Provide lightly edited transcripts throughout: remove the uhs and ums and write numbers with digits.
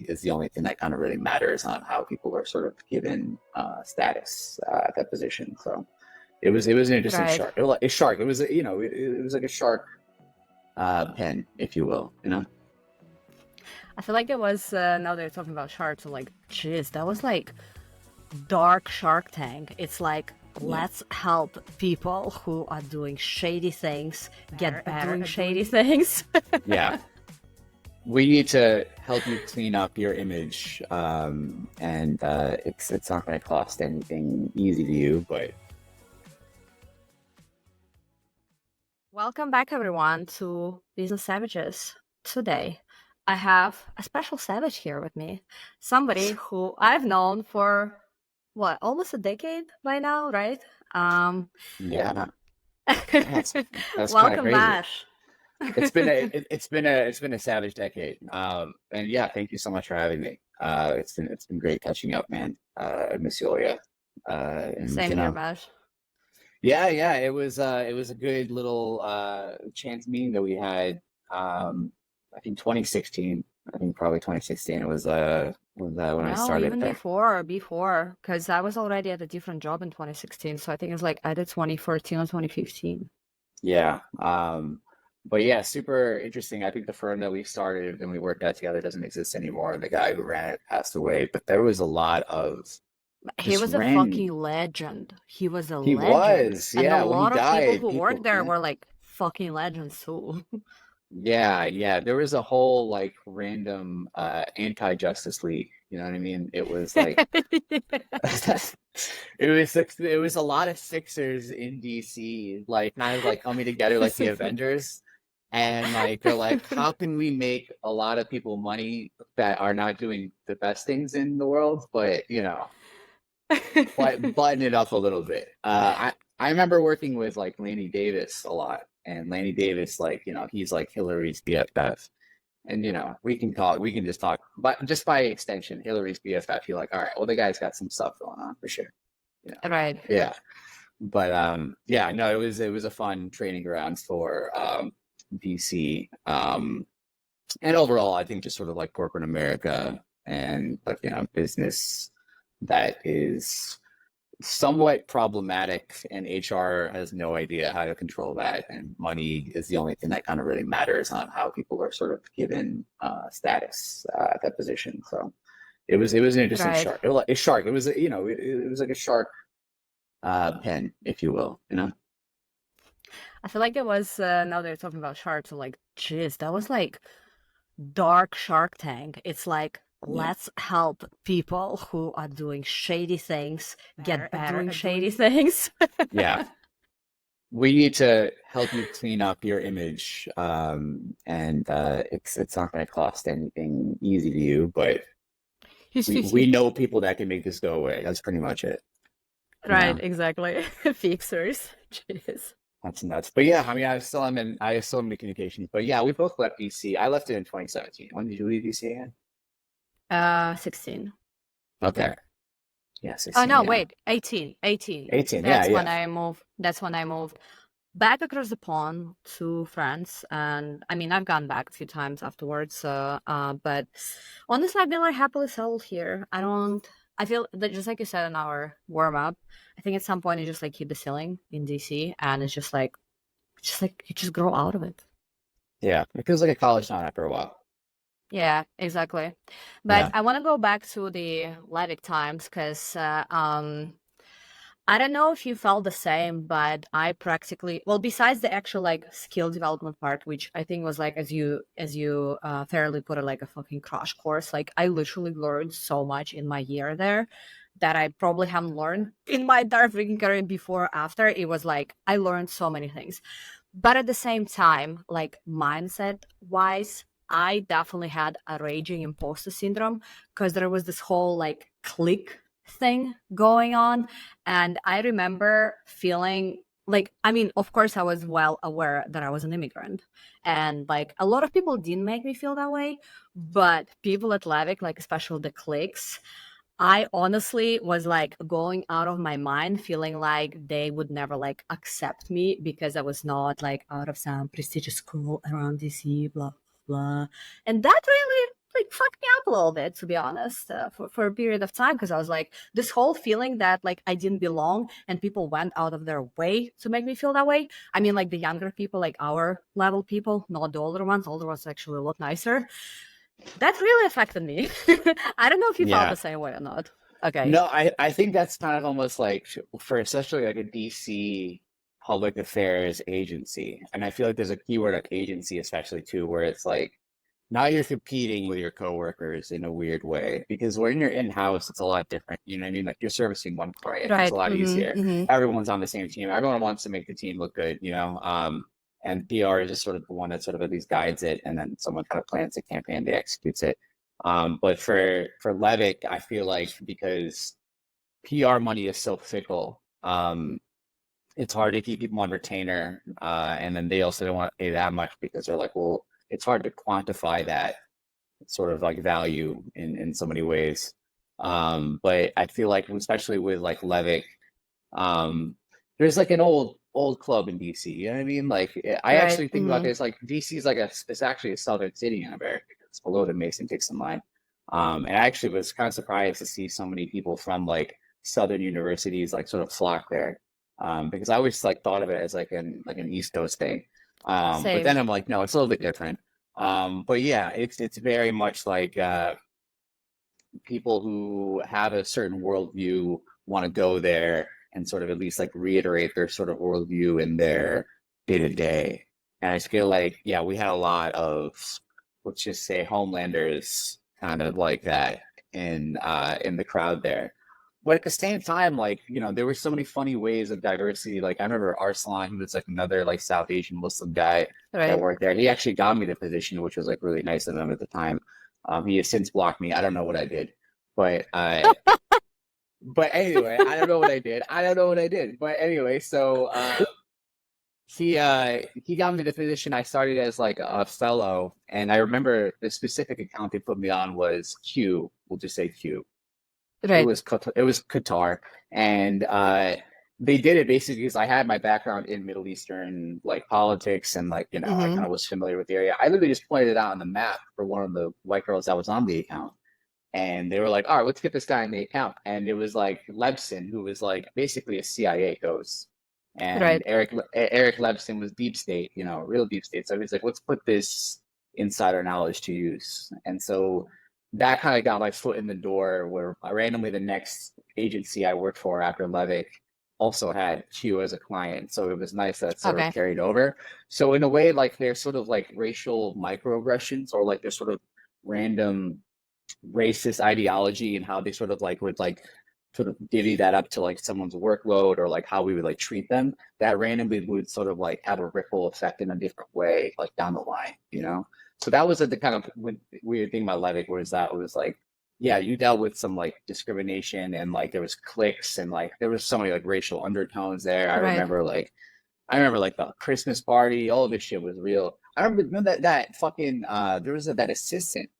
is the only thing that kind of really matters on how people are sort of given status at that position. So it was an interesting Right. shark. A shark. It was it was like a shark pen, if you will. I feel like it was, now that you're talking about sharks, I'm like, jeez, that was like dark Shark Tank. It's like, Yeah, let's help people who are doing shady things get better doing shady things. yeah. We need to help you clean up your image, and it's not going to cost anything easy to you, but Welcome back, everyone, to Business Savages. Today, I have a special savage here with me. Somebody who I've known for, what, almost a decade by now, right? Um, yeah, that's kind of Welcome, crazy. Bash. It's been a savage decade. And yeah, thank you so much for having me. It's been great catching up, man. I miss you all, yeah. And Same here, Bash. yeah, it was a good little chance meeting that we had. I think 2016. I think probably 2016 was when I No, started even there. before, because I was already at a different job in 2016. So I think it's like either 2014 or 2015. Yeah. But yeah, super interesting. I think the firm that we started and we worked out together doesn't exist anymore. The guy who ran it passed away, but there was a lot of He just was a ran. fucking legend. He was a He legend. was, And a yeah. When he lot of people died, who worked people, there yeah. were like fucking legends too. Yeah. There was a whole like random anti-Justice League. You know what I mean? It was like it was a lot of Sixers in DC, like kind of like coming together like the Avengers. And like they're like, how can we make a lot of people money that are not doing the best things in the world, but button it up a little bit. I remember working with like Lanny Davis a lot, and Lanny Davis, like he's like Hillary's BFF, and we can just talk, but just by extension, Hillary's BFF. You're like, all right, well, the guy's got some stuff going on for sure. Right. Yeah, but yeah, no, it was a fun training ground for DC, and overall, I think just sort of like corporate America and like business that is somewhat problematic, and HR has no idea how to control that, and money is the only thing that kind of really matters on how people are sort of given status at that position. So it was an interesting Right. shark. A shark. It was like a shark pen, if you will. I feel like it was, now that you're talking about sharks, I'm like, jeez, that was like dark Shark Tank. It's like, Yeah, let's help people who are doing shady things get better doing shady doing. things. Yeah. We need to help you clean up your image, and it's not going to cost anything easy to you, but we know people that can make this go away. That's pretty much it. You Right, know, exactly. Fixers. Jeez. that's nuts. But yeah, I mean, I still am in communications. But yeah, we both left DC. I left it in 2017. When did you leave DC again? 16. Okay. Yeah, Oh 16. no, Yeah. wait, 18. 18. 18. Yeah, That's when yeah. I moved. That's when I moved back across the pond to France. And I mean, I've gone back a few times afterwards. But honestly, I've been like happily settled here. I feel that just like you said in our warm up, I think at some point you just like hit the ceiling in DC and it's just like you just grow out of it. Yeah. It feels like a college town after a while. Yeah, exactly. But Yeah. I want to go back to the Levic times because I don't know if you felt the same, but I practically, well, besides the actual like skill development part, which I think was like as you fairly put it, like a fucking crash course. Like I literally learned so much in my year there that I probably haven't learned in my entire freaking career before or after. It was like I learned so many things. But at the same time, like mindset wise, I definitely had a raging imposter syndrome because there was this whole like click thing going on. And I remember feeling like, I mean, of course, I was well aware that I was an immigrant. And like a lot of people didn't make me feel that way. But people at Levick, like especially the cliques, I honestly was like going out of my mind, feeling like they would never like accept me because I was not like out of some prestigious school around DC, blah, blah. And that really like fucked me up a little bit, to be honest, for a period of time, because I was like, this whole feeling that like I didn't belong and people went out of their way to make me feel that way. I mean, like the younger people, like our level people, not the older ones. Older ones actually look nicer. That really affected me. I don't know if you felt Yeah. the same way or not. Okay. No, I think that's kind of almost like for especially like a DC public affairs agency. And I feel like there's a keyword like agency especially too, where it's like now you're competing with your coworkers in a weird way because when you're in-house, it's a lot different. You know what I mean? Like you're servicing one client. It's a Right. lot easier. Mm-hmm. Everyone's on the same team. Everyone wants to make the team look good, you know? And PR is just sort of the one that sort of at least guides it, and then someone kind of plans the campaign, they executes it. But for Levick, I feel like because PR money is so fickle, it's hard to keep people on retainer, and then they also don't want to pay that much because they're like, well, it's hard to quantify that sort of like value in so many ways. But I feel like especially with like Levick, there's like an old club in DC. You know what I mean? Like I Right. actually think about this like DC is like it's actually a southern city in America. It's below the Mason-Dixon line. And I actually was kind of surprised to see so many people from like southern universities like sort of flock there. Because I always like thought of it as like an East Coast thing. But then Same. I'm like, no, it's a little bit different. But yeah, it's very much like people who have a certain worldview want to go there and sort of at least like reiterate their sort of worldview in their day to day. And I feel like, yeah, we had a lot of, let's just say, Homelanders kind of like that in the crowd there. But at the same time, like, you know, there were so many funny ways of diversity. Like I remember Arslan, who was like another like South Asian Muslim guy that Right. worked there. He actually got me the position, which was like really nice of him at the time. He has since blocked me. I don't know what I did, but anyway, I don't know what I did. I don't know what I did. But anyway, so he got me the position. I started as like a fellow, and I remember the specific account they put me on was Q. We'll just say Q. Right. It was Qatar, and they did it basically because I had my background in Middle Eastern like politics and like you know I kind Mm-hmm. of was familiar with the area. I literally just pointed it out on the map for one of the white girls that was on the account, and they were like, "All right, let's get this guy in the account." And it was like Lebson, who was like basically a CIA ghost, and Right. Eric Lebson was deep state, you know, real deep state. So he's like, "Let's put this insider knowledge to use." And so that kind of got my foot in the door. Where randomly the next agency I worked for after Levick also had Q as a client, so it was nice that sort of Okay. carried over. So in a way, like there's sort of like racial microaggressions, or like there's sort of random racist ideology and how they sort of like would like sort of divvy that up to like someone's workload or like how we would like treat them, that randomly would sort of like have a ripple effect in a different way like down the line, you know. So that was the kind of weird thing about Levick was that it was like, yeah, you dealt with some like discrimination and like there was cliques and like there was so many like racial undertones there. Right. I remember like the Christmas party, all of this shit was real. Remember that fucking there was that assistant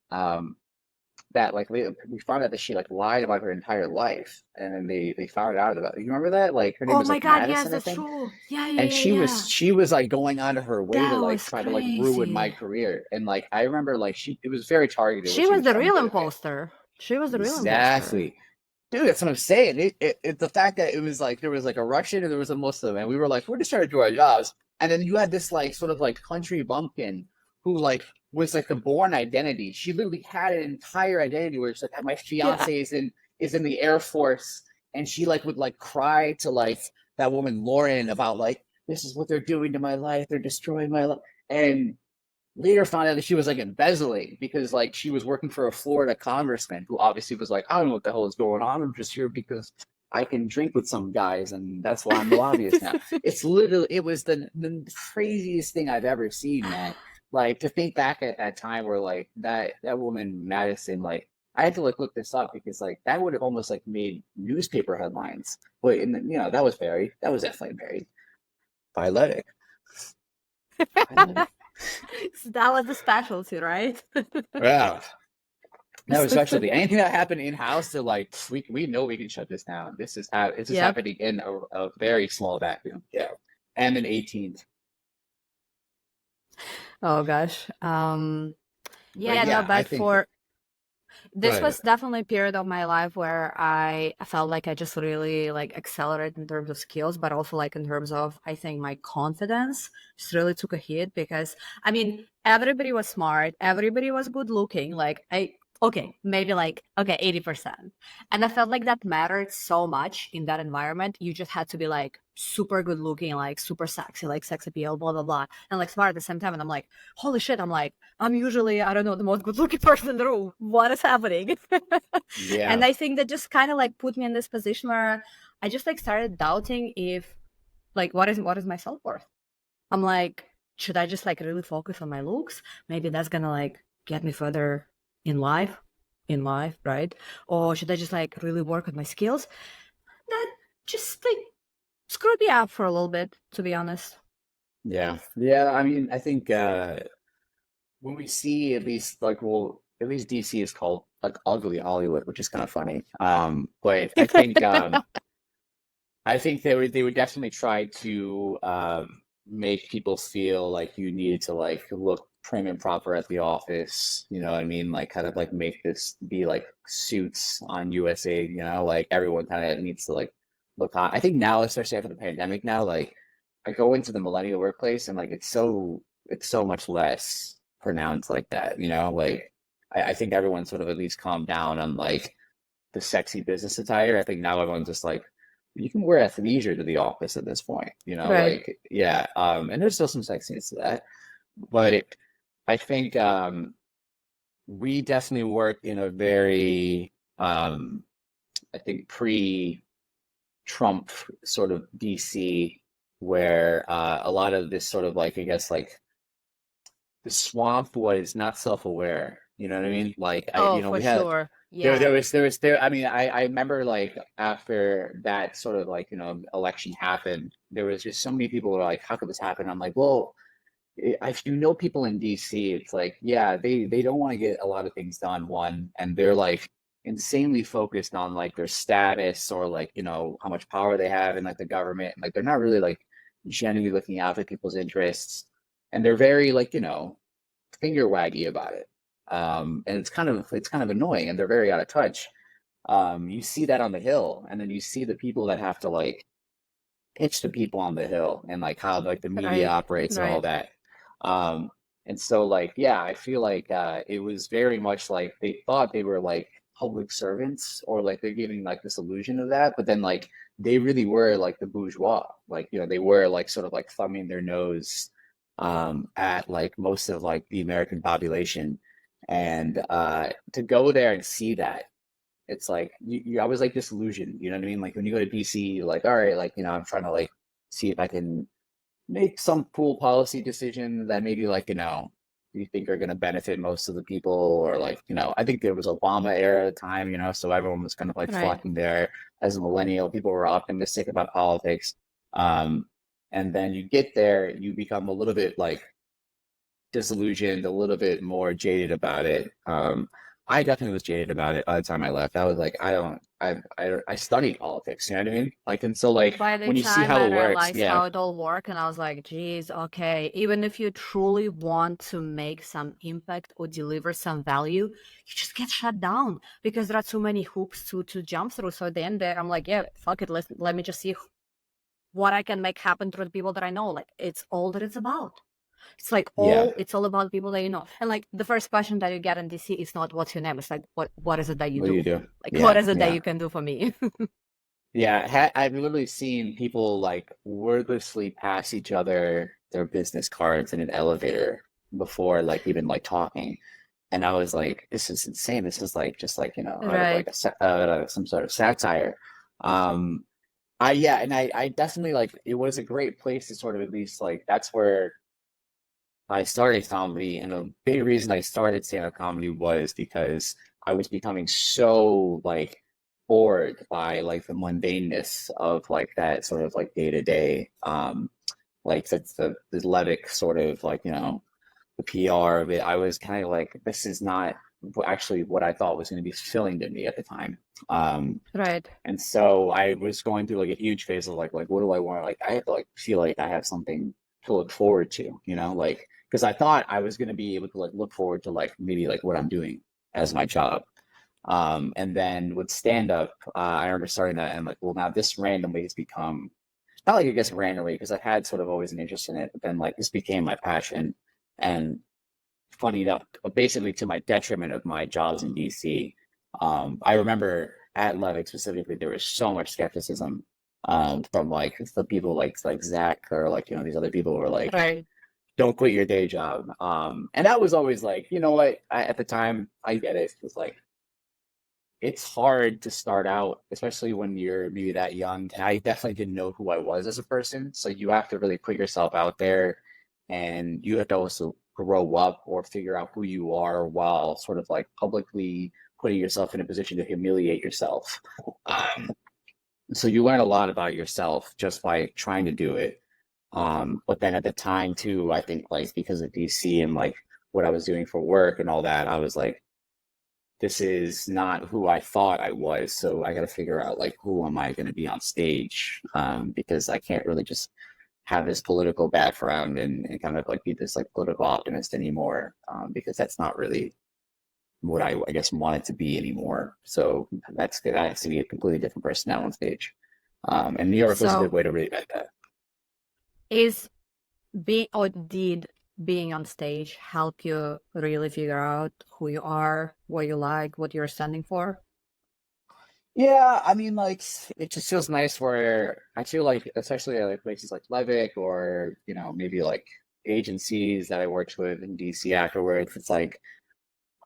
that like we found out that she like lied about her entire life, and then they found out about it. You remember that? Like her name Oh was my like God, yes, Madison, I that's think, true. Yeah, yeah, and yeah, yeah. she was like going out of her way to That like was try to like ruin my crazy. career. And like I remember like she it was very targeted what She she was was the trying to real do to me. imposter. She was the real imposter. Exactly. Dude, that's what I'm saying. The fact that it was like there was like a Russian and there was a Muslim, and we were like, we're just trying to do our jobs. And then you had this like sort of like country bumpkin who like was like the born identity. She literally had an entire identity where it's like my Yeah. fiance is in the Air Force, and she like would like cry to like that woman Lauren about like this is what they're doing to my life. They're destroying my life. And later found out that she was like embezzling because like she was working for a Florida congressman who obviously was like, I don't know what the hell is going on. I'm just here because I can drink with some guys and that's why I'm the lobbyist now. It's literally it was the craziest thing I've ever seen, man. Like to think back at a time where like that woman Madison, like I had to like look this up because like that would have almost like made newspaper headlines. But in the, you know, that was definitely buried. Violetics. Violetics. So that was the specialty, right? Yeah. No, especially anything that happened in house, they're like, we know we can shut this down. This is Yep. happening in a very small vacuum. Yeah. And an 18th. Oh gosh. But Yeah, no, yeah, I but think for this But was definitely a period of my life where I felt like I just really like accelerated in terms of skills, but also like in terms of, I think, my confidence just really took a hit because I mean everybody was smart, everybody was good looking. Like I okay, maybe like okay, 80%. And I felt like that mattered so much in that environment. You just had to be like super good looking, like super sexy, like sex appeal, blah blah blah. And like smart at the same time. And I'm like, holy shit, I'm like, I'm usually, I don't know, the most good looking person in the room. What is happening? And yeah, I think that just kind of like put me in this position where I just like started doubting if like what is my self-worth? I'm like, should I just like really focus on my looks? Maybe that's gonna like get me further in life, right? Or should I just like really work on my skills? That just like screwed me up for a little bit, to be honest. yeah. I mean, I think when we see at least like, well, at least DC is called like ugly Hollywood, which is kind of funny. But I think they would definitely try to make people feel like you needed to like look prim and proper at the office. You know what I mean? Like kind of like make this be like suits on USA. You know, like everyone kind of needs to like look hot. I think now, especially after the pandemic, now like I go into the millennial workplace and like it's so much less pronounced like that. You know, like I think everyone's sort of at least calmed down on like the sexy business attire. I think now everyone's just like, you can wear athleisure to the office at this point, Right. like, yeah. And there's still some sexiness to that, but I think we definitely work in a very, I think pre-Trump sort of DC where a lot of this sort of like, I guess like the swamp was not self-aware. You know what I mean? Like Oh, for we had sure. there Yeah. there was there was there I mean I remember like after that sort of like election happened, there was just so many people who were like, how could this happen? I'm like, well, if you know people in DC, it's like, yeah, they don't want to get a lot of things done, one, and they're like insanely focused on like their status or like how much power they have in like the government. Like they're not really like genuinely looking out for people's interests, and they're very like finger waggy about it. And it's kind of annoying, and they're very out of touch. You see that on the Hill, and then you see the people that have to like pitch to people on the Hill, and like how like the media Right. operates and all Right. that. Um, and so like yeah, I feel like it was very much like they thought they were like public servants, or like they're giving like this illusion of that, but then like they really were like the bourgeois. Like they were like sort of like thumbing their nose at like most of like the American population. And to go there and see that, it's like I was like disillusioned. You know what I mean? Like when you go to DC, you're like, all right, like I'm trying to like see if I can make some cool policy decision that maybe like you think are going to benefit most of the people, or like I think there was Obama era at the time, so everyone was kind of like Right. flocking there as a millennial. People were optimistic about politics, um, and then you get there, you become a little bit like disillusioned, a little bit more jaded about it. I definitely was jaded about it by the time I left. I was like, I don't, I studied politics, you know what I mean? Like, and so like By the when you see time how I it works, realized yeah, how it all worked, and I was like, geez, okay, even if you truly want to make some impact or deliver some value, you just get shut down because there are too many hoops to jump through. So at the end there, I'm like, yeah, fuck it, let me just see what I can make happen through the people that I know. Like it's all that it's about. yeah. It's all about people that you know. And like the first question that you get in DC is not what's your name. It's like what is it that you What do you do? do? Like what Yeah, is it that yeah, you can do for me? yeah. I've literally seen people like wordlessly pass each other their business cards in an elevator before like even like talking. And I was like, this is insane. This is like just like out of like Right. some sort of satire. Um, yeah, and I definitely like it was a great place to sort of at least like that's where I started comedy, and a big reason I started stand-up comedy was because I was becoming so like bored by like the mundaneness of like that sort of like day to day, like the Levick sort of like the PR of it. I was kind of like, this is not actually what I thought was going to be fulfilling to me at the time. Um, Right. and so I was going through like a huge phase of like what do I want? Like I have to like feel like I have something to look forward to, like because I thought I was going to be able to like look forward to like maybe like what I'm doing as my job. And then with stand up, I remember starting that and like, well, now this randomly has become not like I guess randomly because I had sort of always an interest in it, but then like this became my passion. And funny enough, basically to my detriment of my jobs in DC. I remember at Levick specifically, there was so much skepticism from like the people like Zach or like these other people who were like, Right. "Don't quit your day job." And that was always like, you know what? At the time, I get it. It's like it's hard to start out, especially when you're maybe that young. And I definitely didn't know who I was as a person. So you have to really put yourself out there and you have to also grow up or figure out who you are while sort of like publicly putting yourself in a position to humiliate yourself. Um, so you learn a lot about yourself just by trying to do it. But then at the time too, I think like because of DC and like what I was doing for work and all that, I was like, this is not who I thought I was. So I got to figure out like who am I going to be on stage? Because I can't really just have this political background and kind of like be this like political optimist anymore. Because that's not really what I guess wanted to be anymore. So that's good. I have to be a completely different person now on stage. And New York was a good So way to reinvent that. is being or did being on stage help you really figure out who you are, what you like, what you're standing for? Yeah, I mean, like it just feels nice where I feel like, especially at like places like Levick or maybe like agencies that I worked with in DC afterwards. It's like,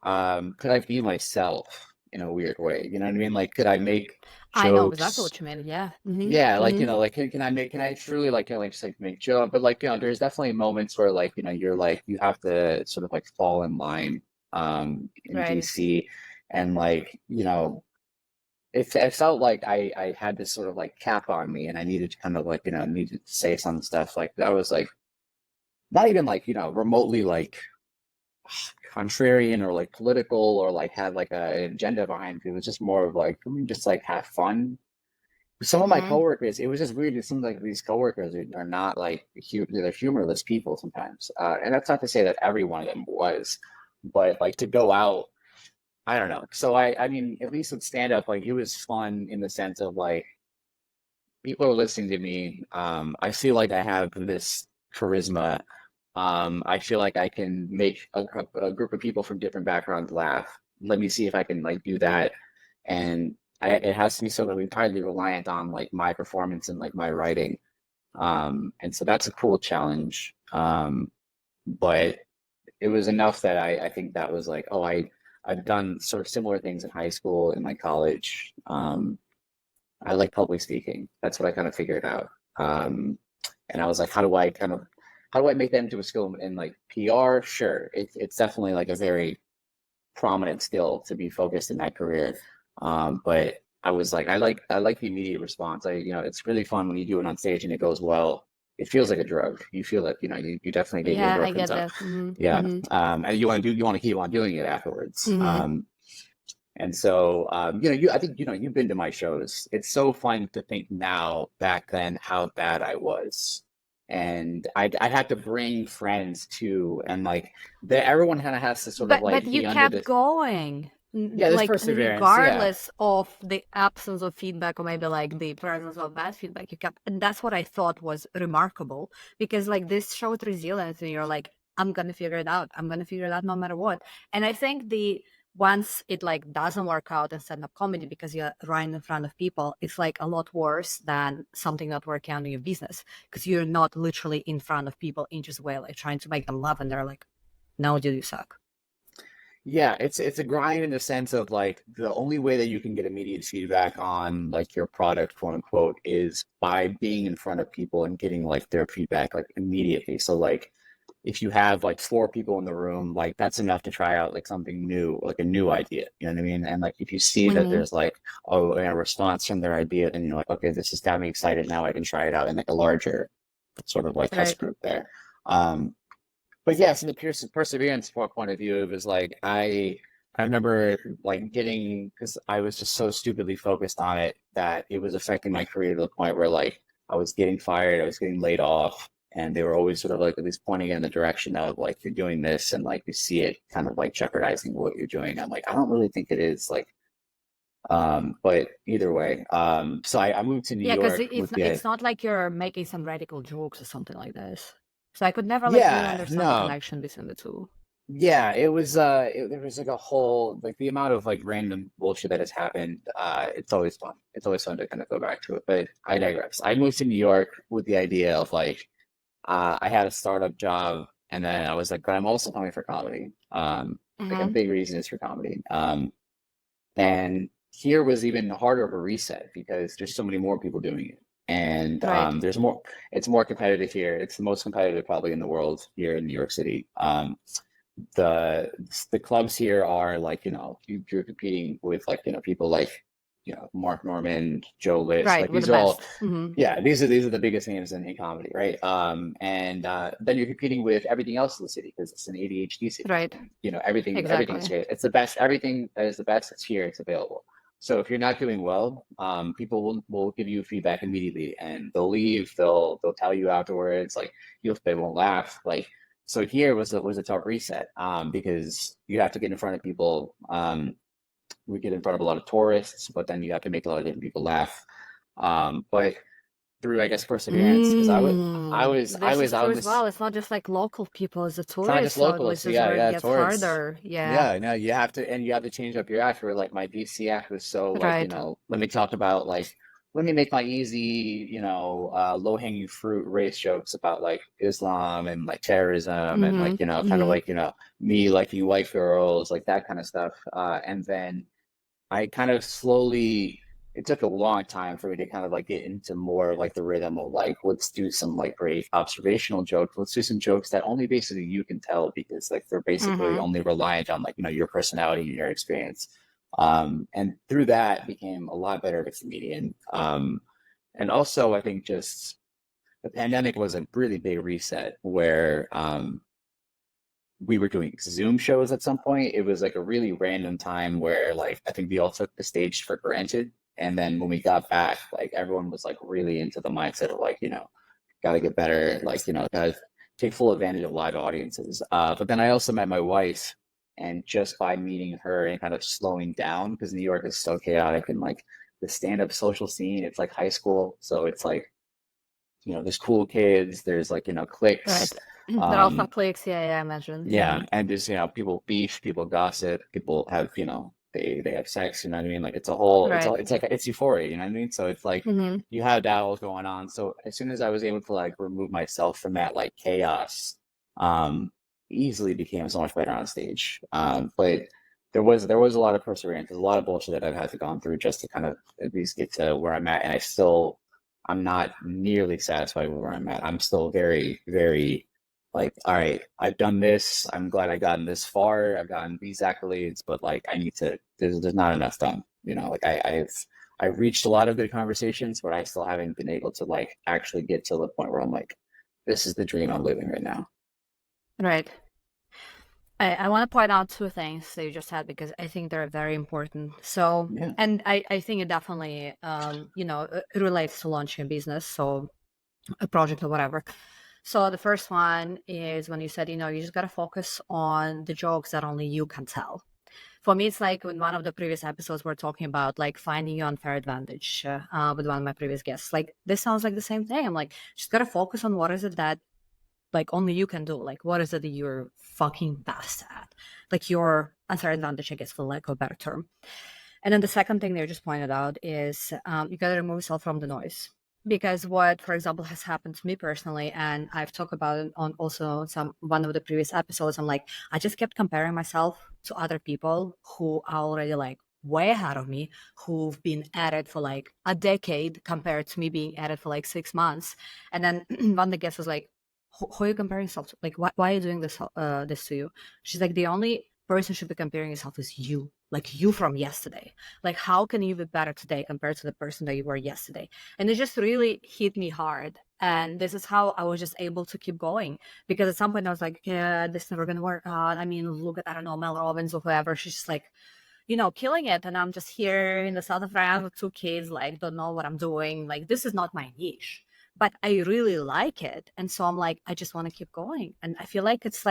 could I be myself in a weird way? You know what I mean? Like, could I make I know exactly jokes? what you mean. Yeah. Mm-hmm. Yeah, like Mm-hmm. like can I truly like just like make joke? But like there's definitely moments where like you're like you have to sort of like fall in line in Right. DC and like it felt like I had this sort of like cap on me and I needed to kind of like, needed to say some stuff like that was like not even like, remotely like contrarian or like political or like had like an agenda behind it. It was just more of like, let me just like have fun. Some of my Mm-hmm. coworkers, it was just weird. It seems like these coworkers are not like they're humorless people sometimes. And that's not to say that every one of them was, but like to go out I don't know. So I mean, at least with stand up, like it was fun in the sense of like people are listening to me. I feel like I have this charisma. I feel like I can make a group of people from different backgrounds laugh. Let me see if I can like do that. And it has to be sort of entirely reliant on like my performance and like my writing. And so that's a cool challenge. But it was enough that I think that was like, oh, I've done sort of similar things in high school and like college. I like public speaking. That's what I kind of figured out. And I was like, how do I make that into a skill in like PR? Sure, it's definitely like a very prominent skill to be focused in that career. But I was like, I like the immediate response. It's really fun when you do it on stage and it goes well. It feels like a drug. You feel like, you definitely get your Yeah, I endorphins get up. that. Mm-hmm. Yeah. Mm-hmm. And you want to keep on doing it afterwards. Mm-hmm. And so, I think, you've been to my shows. It's so fun to think now, back then, how bad I was. And I had to bring friends too. And like, everyone kind of has to sort of But like you be under kept this, going, yeah, this like perseverance. Yeah. regardless of the absence of feedback or maybe like the presence of bad feedback, you kept, and that's what I thought was remarkable because like this showed resilience, and you're like, I'm gonna figure it out. I'm gonna figure it out no matter what. And I think the once it like doesn't work out in stand-up comedy because you're right in front of people, it's like a lot worse than something not working out in your business because you're not literally in front of people inches away, like trying to make them laugh, and they're like, no, dude, you suck. Yeah, it's a grind in the sense of like the only way that you can get immediate feedback on like your product, quote unquote, is by being in front of people and getting like their feedback like immediately. So like if you have like four people in the room, like that's enough to try out like something new, like a new idea. You know what I mean? And like if you see that Mm-hmm. there's like a response from their idea, then you're like, okay, this has got me excited. Now I can try it out in like a larger sort of like test Right. group there. Um, but yes, in the perseverance point of view, it was like I remember like getting because I was just so stupidly focused on it that it was affecting my career to the point where like I was getting fired, I was getting laid off, and they were always sort of like at least pointing in the direction of like you're doing this and like you see it kind of like jeopardizing what you're doing. I'm like, I don't really think it is. Like But either way, so I moved to New Yeah, because York with the it's not like you're making some radical jokes or something like this. So I could never like really yeah, understand the no. connection between the two. Yeah, it was there was like a whole like the amount of like random bullshit that has happened. It's always fun. It's always fun to kind of go back to it. But I digress. I moved to New York with the idea of like I had a startup job and then I was like, but I'm also coming for comedy. Like a Mm-hmm. big reason is for comedy. And here was even harder of a reset because there's so many more people doing it. And Right. there's more, it's more competitive here. It's the most competitive probably in the world here in New York City. The the clubs here are like you're competing with like people like Mark Norman, Joe List, Right. like With the these are all best. Mm-hmm. yeah these are the biggest names in comedy, right? And then you're competing with everything else in the city because it's an ADHD city, Right. and everything's Exactly. here. It's the best. Everything that is the best that's here. It's available. So if you're not doing well, people will give you feedback immediately, and they'll leave. They'll tell you afterwards, like they won't laugh, like so here was a tough reset because you have to get in front of people. We get in front of a lot of tourists, but then you have to make a lot of different people laugh. But through I guess perseverance, because This is I true as was well. It's not just like local people, it's the it's not just tourists. So locals. this So is yeah, where it yeah, gets tourists. harder. Yeah. Yeah, no, you have to change up your act. Where like my DC act was so like Right. let me talk about like let me make my easy low hanging fruit race jokes about like Islam and like terrorism and Mm-hmm. like kind of Mm-hmm. like me liking white girls like that kind of stuff. And then I kind of slowly, it took a long time for me to kind of like get into more like the rhythm of like, let's do some like great observational jokes. Let's do some jokes that only basically you can tell because like they're basically Mm-hmm. only reliant on like, your personality and your experience. And through that became a lot better of a comedian. And also I think just the pandemic was a really big reset where, we were doing Zoom shows at some point. It was like a really random time where like I think we all took the stage for granted. And then when we got back, like everyone was like really into the mindset of like, gotta get better, like, gotta take full advantage of live audiences. But then I also met my wife and just by meeting her and kind of slowing down, because New York is so chaotic and like the stand-up social scene, it's like high school. So it's like, there's cool kids, there's like, Right. cliques. There are some Um, clicks. Yeah, yeah, I imagine. yeah, Mm-hmm. and just people beef, people gossip, people have they have sex. You know what I mean? Like it's a whole Right. it's like it's euphoria. You know what I mean? So it's like Mm-hmm. you have that all going on. So as soon as I was able to like remove myself from that like chaos, um, easily became so much better on stage. But there was a lot of perseverance. There's a lot of bullshit that I've had to gone through just to kind of at least get to where I'm at, and I'm not nearly satisfied with where I'm at. I'm still very very like, all right, I've done this. I'm glad I gotten this far. I've gotten these accolades, but like I need to there's not enough done. Like I've reached a lot of good conversations, but I still haven't been able to like actually get to the point where I'm like, this is the dream I'm living right now. Right. I want to point out two things that you just said because I think they're very important. So, Yeah. and I think it definitely, it relates to launching a business, so a project or whatever. So the first one is when you said, you just got to focus on the jokes that only you can tell. For me, it's like in one of the previous episodes, we're talking about like finding your unfair advantage with one of my previous guests. Like this sounds like the same thing. I'm like, just got to focus on what is it that like only you can do. Like, what is it that you're fucking best at? Like your unfair advantage, I guess, for lack of a better term. And then the second thing they just pointed out is you got to remove yourself from the noise. Because what, for example, has happened to me personally, and I've talked about it on also one of the previous episodes, I'm like, I just kept comparing myself to other people who are already like way ahead of me, who've been at it for like a decade compared to me being at it for like 6 months. And then one of the guests was like, who are you comparing yourself to? Like, why are you doing this to you? She's like, the only person should be comparing yourself is you, like you from yesterday. Like, how can you be better today compared to the person that you were yesterday? And it just really hit me hard. And this is how I was just able to keep going. Because at some point I was like, yeah, this is never gonna work out. I mean, look at, I don't know, Mel Robbins or whoever. She's just like, killing it. And I'm just here in the south of France with two kids, like, don't know what I'm doing. Like, this is not my niche. But I really like it. And so I'm like, I just want to keep going. And I feel like it's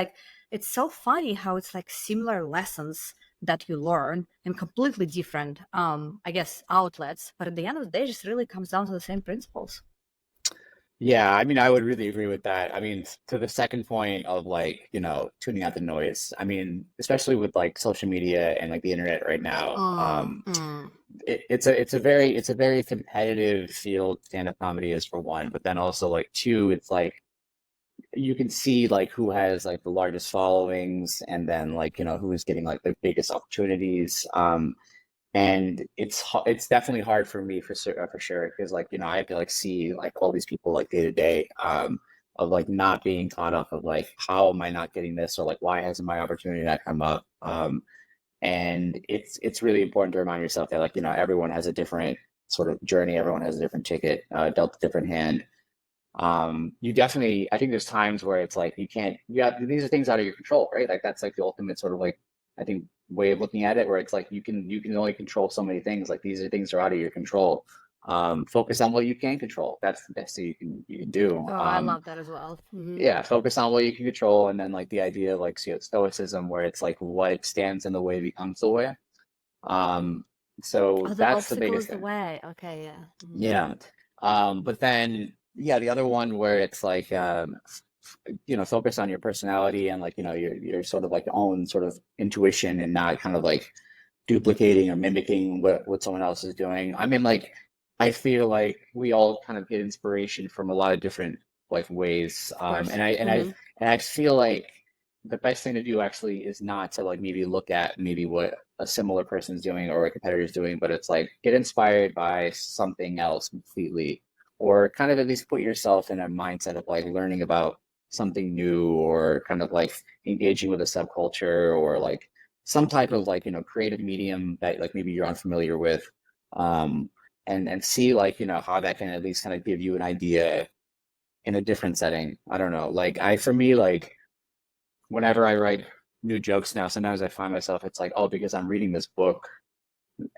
so funny how it's like similar lessons that you learn in completely different, I guess, outlets. But at the end of the day, it just really comes down to the same principles. Yeah, I mean, I would really agree with that. I mean, to the second point of like, tuning out the noise. I mean, especially with like social media and like the internet right now, Mm, mm. it's a very competitive field. Stand-up comedy is for one, but then also like two, it's like you can see like who has like the largest followings, and then like who is getting like the biggest opportunities. And it's definitely hard for me for sure, because like I have to like see like all these people like day to day, of like not being caught up of like how am I not getting this, or like why hasn't my opportunity not come up. And it's really important to remind yourself that like everyone has a different sort of journey, everyone has a different ticket, dealt a different hand. You definitely, I think there's times where it's like you can't, these are things out of your control, right? Like that's like the ultimate sort of like, I think, way of looking at it, where it's like you can only control so many things. Like these are things that are out of your control. Focus on what you can control. That's the best thing you can do. Oh, I love that as well. Yeah, focus on what you can control, and then like the idea of like stoicism, where it's like what stands in the way becomes the way. Um, Oh, so the that's the obstacle biggest is the thing. way. Okay, yeah. Yeah. But then, yeah, the other one where it's like, focus on your personality, and like, your sort of like own sort of intuition, and not kind of like duplicating or mimicking what someone else is doing. I mean, like, I feel like we all kind of get inspiration from a lot of different like ways. Of Um, course. and I and I and I feel like the best thing to do actually is not to like maybe look at maybe what a similar person's doing or a competitor's doing, but it's like get inspired by something else completely, or kind of at least put yourself in a mindset of like learning about something new, or kind of like engaging with a subculture, or like some type of like creative medium that like maybe you're unfamiliar with. um and see like how that can at least kind of give you an idea in a different setting. I don't know, like for me, like whenever I write new jokes now, sometimes I find myself, it's like, oh, because I'm reading this book,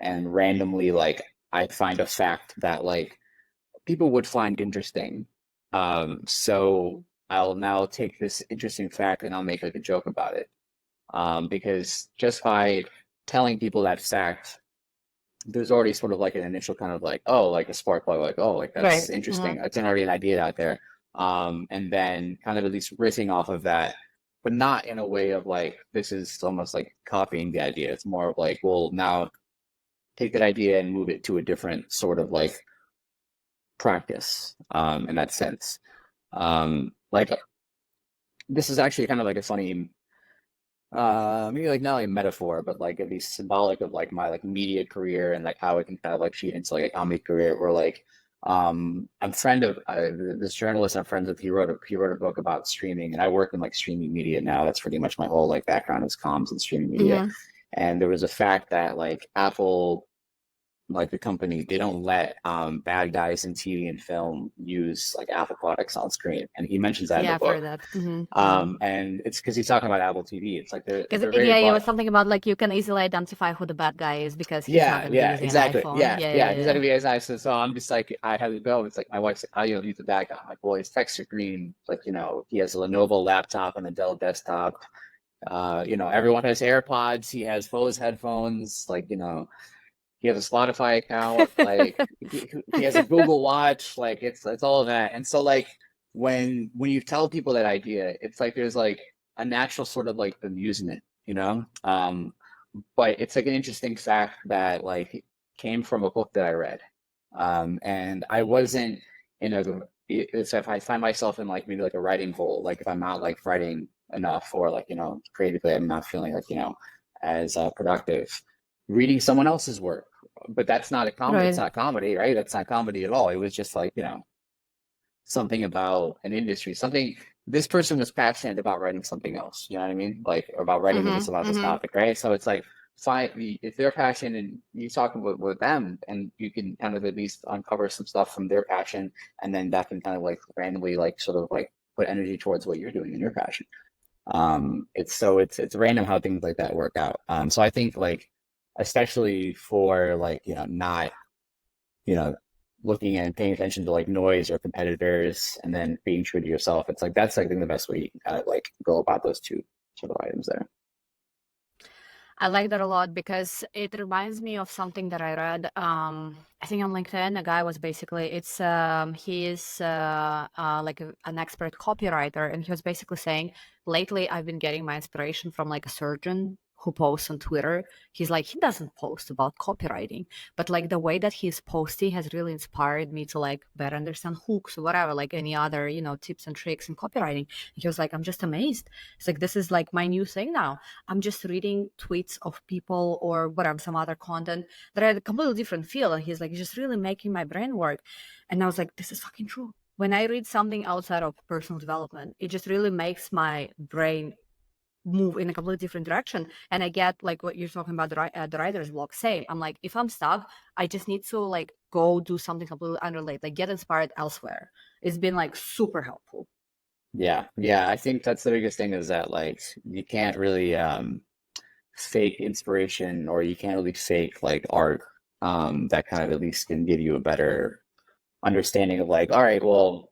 and randomly like I find a fact that like people would find interesting. So I'll now take this interesting fact and I'll make like a joke about it. Because just by telling people that fact, there's already sort of like an initial kind of like, oh, like a spark plug, like, oh, like that's Right. interesting. It's already an idea out there. And then kind of at least riffing off of that, but not in a way of like, this is almost like copying the idea. It's more of like, well, now take that idea and move it to a different sort of like practice, in that sense. Like this is actually kind of like a funny, maybe like not like a metaphor, but like at least symbolic of like my like media career, and like how it can kind of like feed into like a comedy career, where like I'm friend of this journalist I'm friends with. He wrote a book about streaming, and I work in like streaming media now. That's pretty much my whole like background is comms and streaming media. Mm-hmm. And there was a fact that like Apple, like the company, they don't let bad guys in TV and film use like Apple products on screen, and he mentions that in Yeah, the I've book. heard that. Mm-hmm. And it's because he's talking about Apple TV. It's like Because they're very yeah, it was but something about like you can easily identify who the bad guy is because he's not yeah, going to be yeah, using an exactly, iPhone. yeah, Yeah, yeah. yeah, He's yeah. gonna be as nice. So I'm just like, I had to go. It's like my wife's like, oh, he's the bad guy. I'm like, well, his texts are green. Like he has a Lenovo laptop and a Dell desktop. Everyone has AirPods. He has Bose headphones. Like he has a Spotify account, like he has a Google Watch, like it's all of that. And so like when you tell people that idea, it's like there's like a natural sort of like amusement, but it's like an interesting fact that like came from a book that I read. And I wasn't in a it's if I find myself in like maybe like a writing hole, like if I'm not like writing enough, or like creatively I'm not feeling like as productive, reading someone else's work. But that's not a comedy. It's Right. not comedy, right? That's not comedy at all. It was just like something about an industry, something this person was passionate about writing something else. You know what I mean? Like about writing Mm-hmm. this about this Mm-hmm. topic, right? So it's like fine if they're passionate and you talking with them, and you can kind of at least uncover some stuff from their passion, and then that can kind of like randomly like sort of like put energy towards what you're doing in your passion. It's random how things like that work out. So I think like especially for like not you know looking and paying attention to like noise or competitors, and then being true to yourself, it's like that's I think the best way you can kind of like go about those two sort of items there. I like that a lot because it reminds me of something that I read. I think on LinkedIn, a guy was basically he is like an expert copywriter, and he was basically saying, lately I've been getting my inspiration from like a surgeon who posts on Twitter. He's like, he doesn't post about copywriting, but like the way that he's posting has really inspired me to like better understand hooks or whatever, like any other, tips and tricks in copywriting. He was like, I'm just amazed. It's like, this is like my new thing now. I'm just reading tweets of people or whatever, some other content that had a completely different feel. And he's like, it's just really making my brain work. And I was like, this is fucking true. When I read something outside of personal development, it just really makes my brain move in a completely different direction. And I get like what you're talking about, the writer's block. Same. I'm like, if I'm stuck, I just need to like go do something completely unrelated, like get inspired elsewhere. It's been like super helpful. Yeah, yeah. I think that's the biggest thing is that like you can't really fake inspiration or you can't really fake like art that kind of at least can give you a better understanding of like, all right, well,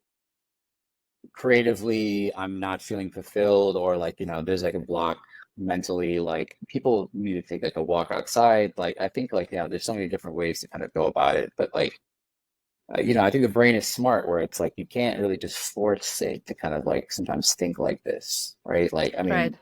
creatively I'm not feeling fulfilled or like, there's like a block mentally, like people need to take like a walk outside. Like I think like, there's so many different ways to kind of go about it, but like I think the brain is smart where it's like you can't really just force it to kind of like sometimes think like this, right? Like, I Right.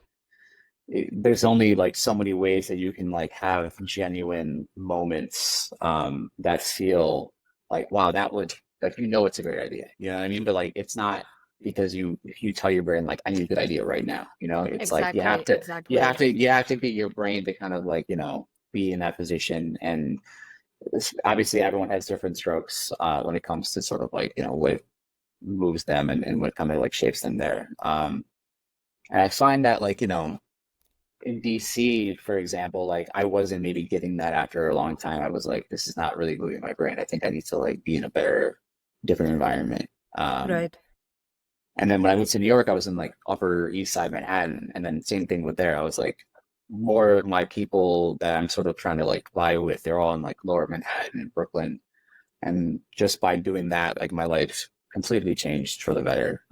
mean, there's only like so many ways that you can like have genuine moments that feel like, wow, that would like it's a great idea. You know what I mean? But like it's not because you tell your brain like I need a good idea right now. It's like Exactly. Exactly. you have to get your brain to kind of like, be in that position and obviously everyone has different strokes when it comes to sort of like what moves them and what kind of like shapes them there and I find that like in DC for example like I wasn't maybe getting that after a long time. I was like this is not really moving my brain. I think I need to like be in a better different environment Right. and then when I moved to New York I was in like Upper East Side Manhattan and then same thing with there. I was like more of my people that I'm sort of trying to like vie with, they're all in like Lower Manhattan and Brooklyn. And just by doing that, like my life completely changed for the better.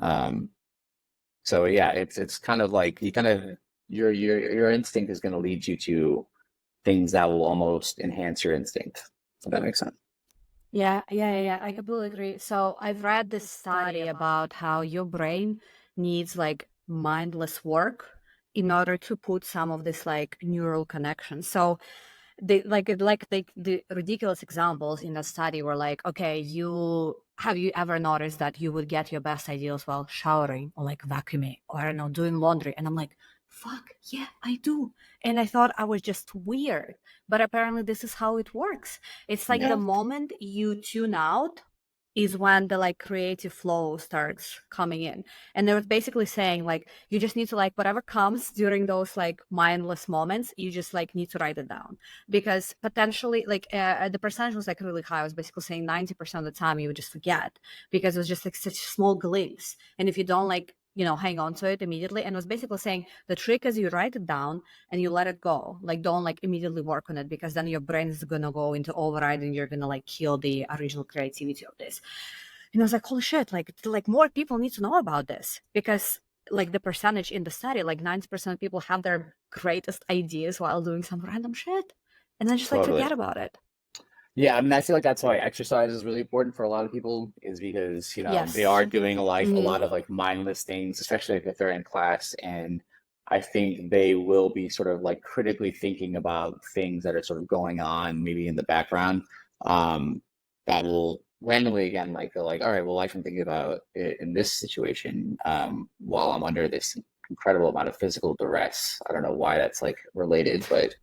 So yeah, it's kind of like you kind of your instinct is going to lead you to things that will almost enhance your instinct. If that makes sense. Yeah. I completely agree. So I've read this study about how your brain needs like mindless work in order to put some of this like neural connections. So the ridiculous examples in the study were like, okay, you ever noticed that you would get your best ideas while showering or like vacuuming or I don't know, doing laundry? And I'm like, fuck, yeah, I do. And I thought I was just weird. But apparently this is how it works. It's like the Yeah. moment you tune out is when the like creative flow starts coming in. And they were basically saying like you just need to like whatever comes during those like mindless moments, you just like need to write it down. Because potentially like the percentage was like really high. I was basically saying 90% of the time you would just forget because it was just like such a small glimpse. And if you don't like hang on to it immediately. And it was basically saying the trick is you write it down and you let it go. Like don't like immediately work on it because then your brain is gonna go into override and you're gonna like kill the original creativity of this. And I was like, holy shit, like more people need to know about this because like the percentage in the study, like 90% of people have their greatest ideas while doing some random shit and then just like Totally. forget about it. Yeah, I mean, I feel like that's why exercise is really important for a lot of people, is because, they Yes. are doing a Hmm. lot of like mindless things, especially if they're in class. And I think they will be sort of like critically thinking about things that are sort of going on maybe in the background. Um, that will randomly again like go like, all right, well, I can think about it in this situation, while I'm under this incredible amount of physical duress. I don't know why that's like related, but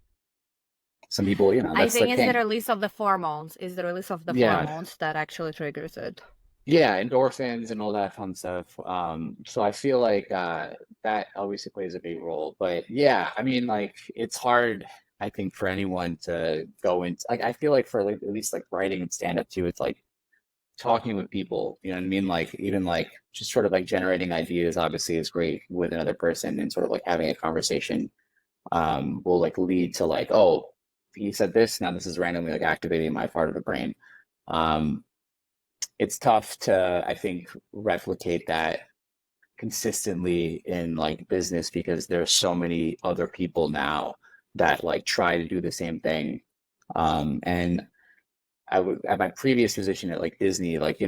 some people, I that's their think it's the thing. release of the hormones. Is the release of the Yeah. hormones that actually triggers it. Yeah, endorphins and all that fun stuff. So I feel like that obviously plays a big role. But yeah, I mean, like it's hard, I think, for anyone to go into like I feel like for like at least like writing and stand up too, it's like talking with people, you know what I mean? Like even like just sort of like generating ideas obviously is great with another person and sort of like having a conversation will like lead to like, oh, he said this, now this is randomly like activating my part of the brain. Um, it's tough to, I think, replicate that consistently in like business because there's so many other people now that like try to do the same thing. And I would at my previous position at like Disney, like,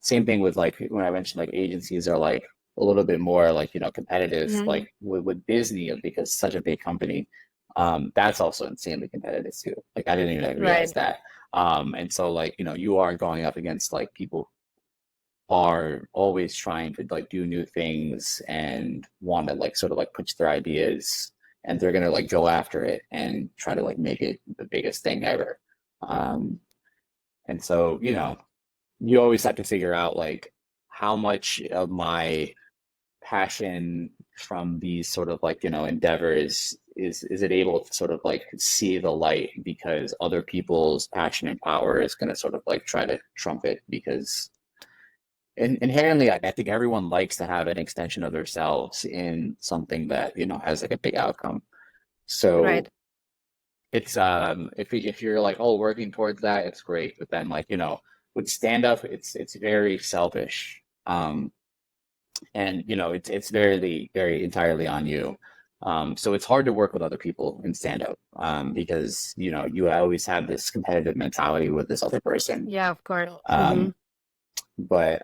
same thing with like when I mentioned like agencies are like a little bit more like, competitive, Mhm. like with Disney because it's such a big company. That's also insanely competitive too. Like I didn't even realize Right. that. And so like, you are going up against like people are always trying to like do new things and want to like sort of like push their ideas and they're gonna like go after it and try to like make it the biggest thing ever. Um, and so, you always have to figure out like how much of my passion from these sort of like, endeavors is it able to sort of like see the light because other people's passion and power is going to sort of like try to trump it because inherently I think everyone likes to have an extension of themselves in something that, has like a big outcome. Right. So it's if you're like oh working towards that it's great but then like with stand up it's very selfish and it's very entirely on you so it's hard to work with other people in stand up because you always have this competitive mentality with this other person Yeah, of course. um Mhm. but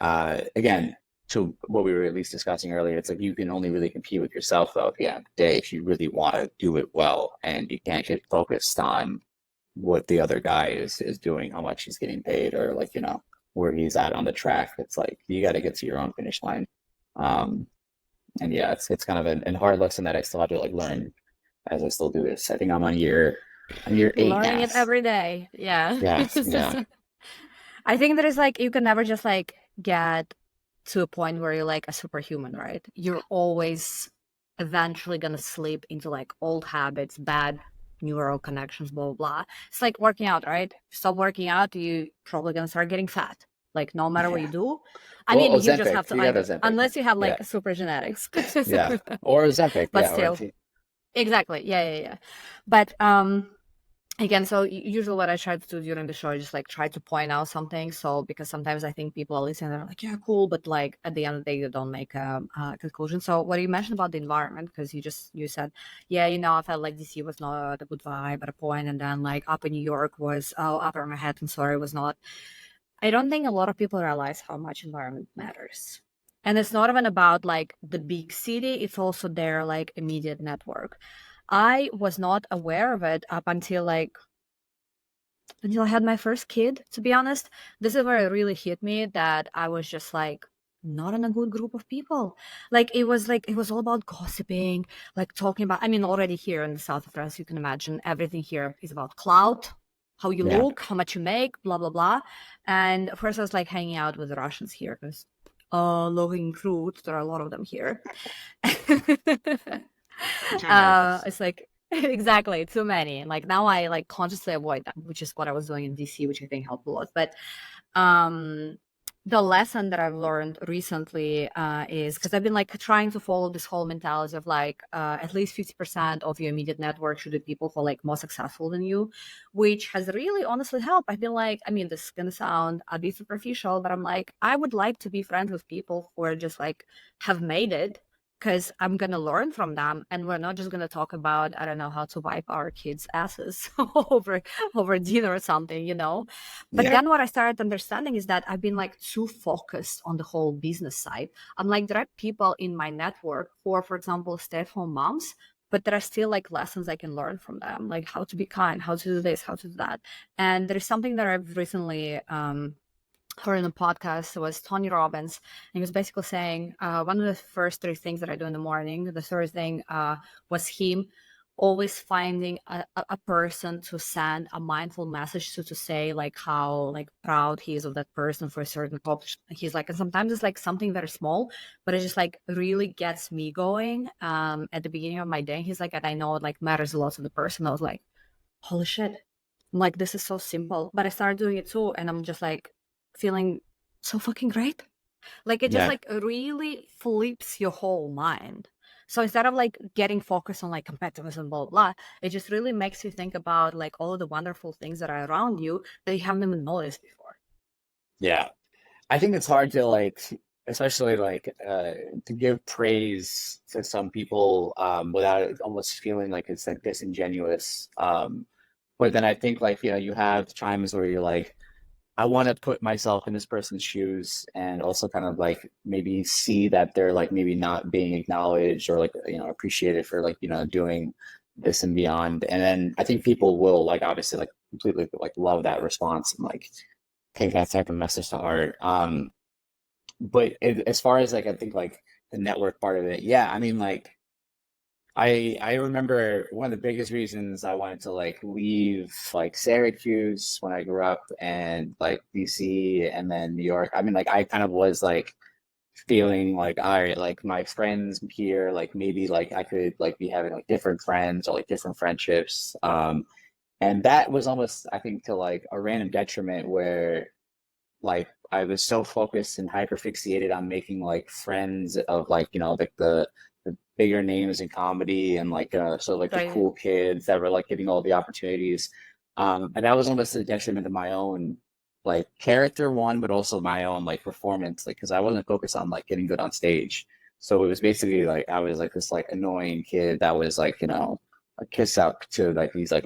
again to what we were at least discussing earlier it's like you can only really compete with yourself though at the end of the day if you really want to do it well and you can't get focused on what the other guy is doing, how much he's getting paid, or like where he's at on the track. It's like you got to get to your own finish line. Um, and yeah, it's kind of a hard lesson that I still have to like learn as I still do this. I think I'm on year 8 Learning now. it every day. Yeah. Yes, yeah, I think there is like you can never just like get to a point where you're like a superhuman, right? You're always eventually gonna slip into like old habits, bad neural connections, blah blah blah. It's like working out, right? Stop working out, you probably gonna start getting fat. Like no matter what yeah. you do. I Well, mean, you just Ozempic, have to you got either Ozempic. unless you have Yeah, like super genetics. yeah, or Ozempic, But yeah, or still. Exactly. Yeah, yeah, yeah. But again, so usually what I try to do during the show is just like try to point out something. So because sometimes I think people are listening, they're like, yeah, cool, but like at the end of the day, you don't make a conclusion. So what you mentioned about the environment, because you said, yeah, I felt like DC was not a good vibe at a point, and then like up in New York was, oh, upper Manhattan, sorry, was not. I don't think a lot of people realize how much environment matters. And it's not even about like the big city, it's also their like immediate network. I was not aware of it up until I had my first kid, to be honest. This is where it really hit me that I was just like not in a good group of people. Like it was all about gossiping, like talking about, I mean, already here in the south of France, you can imagine everything here is about clout, how you yeah, look, how much you make, blah blah blah. And of course I was like hanging out with the Russians here because low-hanging fruit, there are a lot of them here. too many. It's like exactly too many. Like now I like consciously avoid them, which is what I was doing in DC, which I think helped a lot. But um the lesson that I've learned recently is because I've been like trying to follow this whole mentality of like at least 50% of your immediate network should be people who are like more successful than you, which has really honestly helped. I've been like, I mean, this is gonna sound a bit superficial, but I'm like, I would like to be friends with people who are just like have made it because I'm gonna learn from them, and we're not just gonna talk about I don't know how to wipe our kids' asses over dinner or something. But Yeah, then what I started understanding is that I've been like too focused on the whole business side. I'm like there are people in my network who are, for example, stay-at-home moms, but there are still like lessons I can learn from them, like how to be kind, how to do this, how to do that. And there is something that I've recently heard in a podcast was Tony Robbins. And he was basically saying one of the first three things that I do in the morning, the third thing was him always finding a person to send a mindful message to say like how like proud he is of that person for a certain accomplishment. He's like, and sometimes it's like something very small, but it just like really gets me going at the beginning of my day. He's like, and I know it like matters a lot to the person. I was like, holy shit. I'm like, this is so simple. But I started doing it too, and I'm just like feeling so fucking great. Like it just yeah. like really flips your whole mind. So instead of like getting focused on like competitiveness and blah blah, it just really makes you think about like all of the wonderful things that are around you that you haven't even noticed before. Yeah. I think it's hard to like especially like to give praise to some people without it almost feeling like it's like disingenuous. But then I think like, you have times where you're like, I want to put myself in this person's shoes and also kind of like maybe see that they're like maybe not being acknowledged or like, appreciated for like, doing this and beyond. And then I think people will like obviously like completely like love that response and like take that type of message to heart. But as far as like I think like the network part of it, yeah, I mean like I remember one of the biggest reasons I wanted to like leave like Syracuse when I grew up and like DC and then New York. I mean like I kind of was like feeling like all right, like my friends here, like maybe like I could like be having like different friends or like different friendships. And that was almost I think to like a random detriment where like I was so focused and hyper fixated on making like friends of like like the bigger names in comedy and like so like the Right. cool kids that were like getting all the opportunities, and that was almost a detriment to my own like character one but also my own like performance like because I wasn't focused on like getting good on stage, so it was basically like I was like this like annoying kid that was like a kiss up to like these like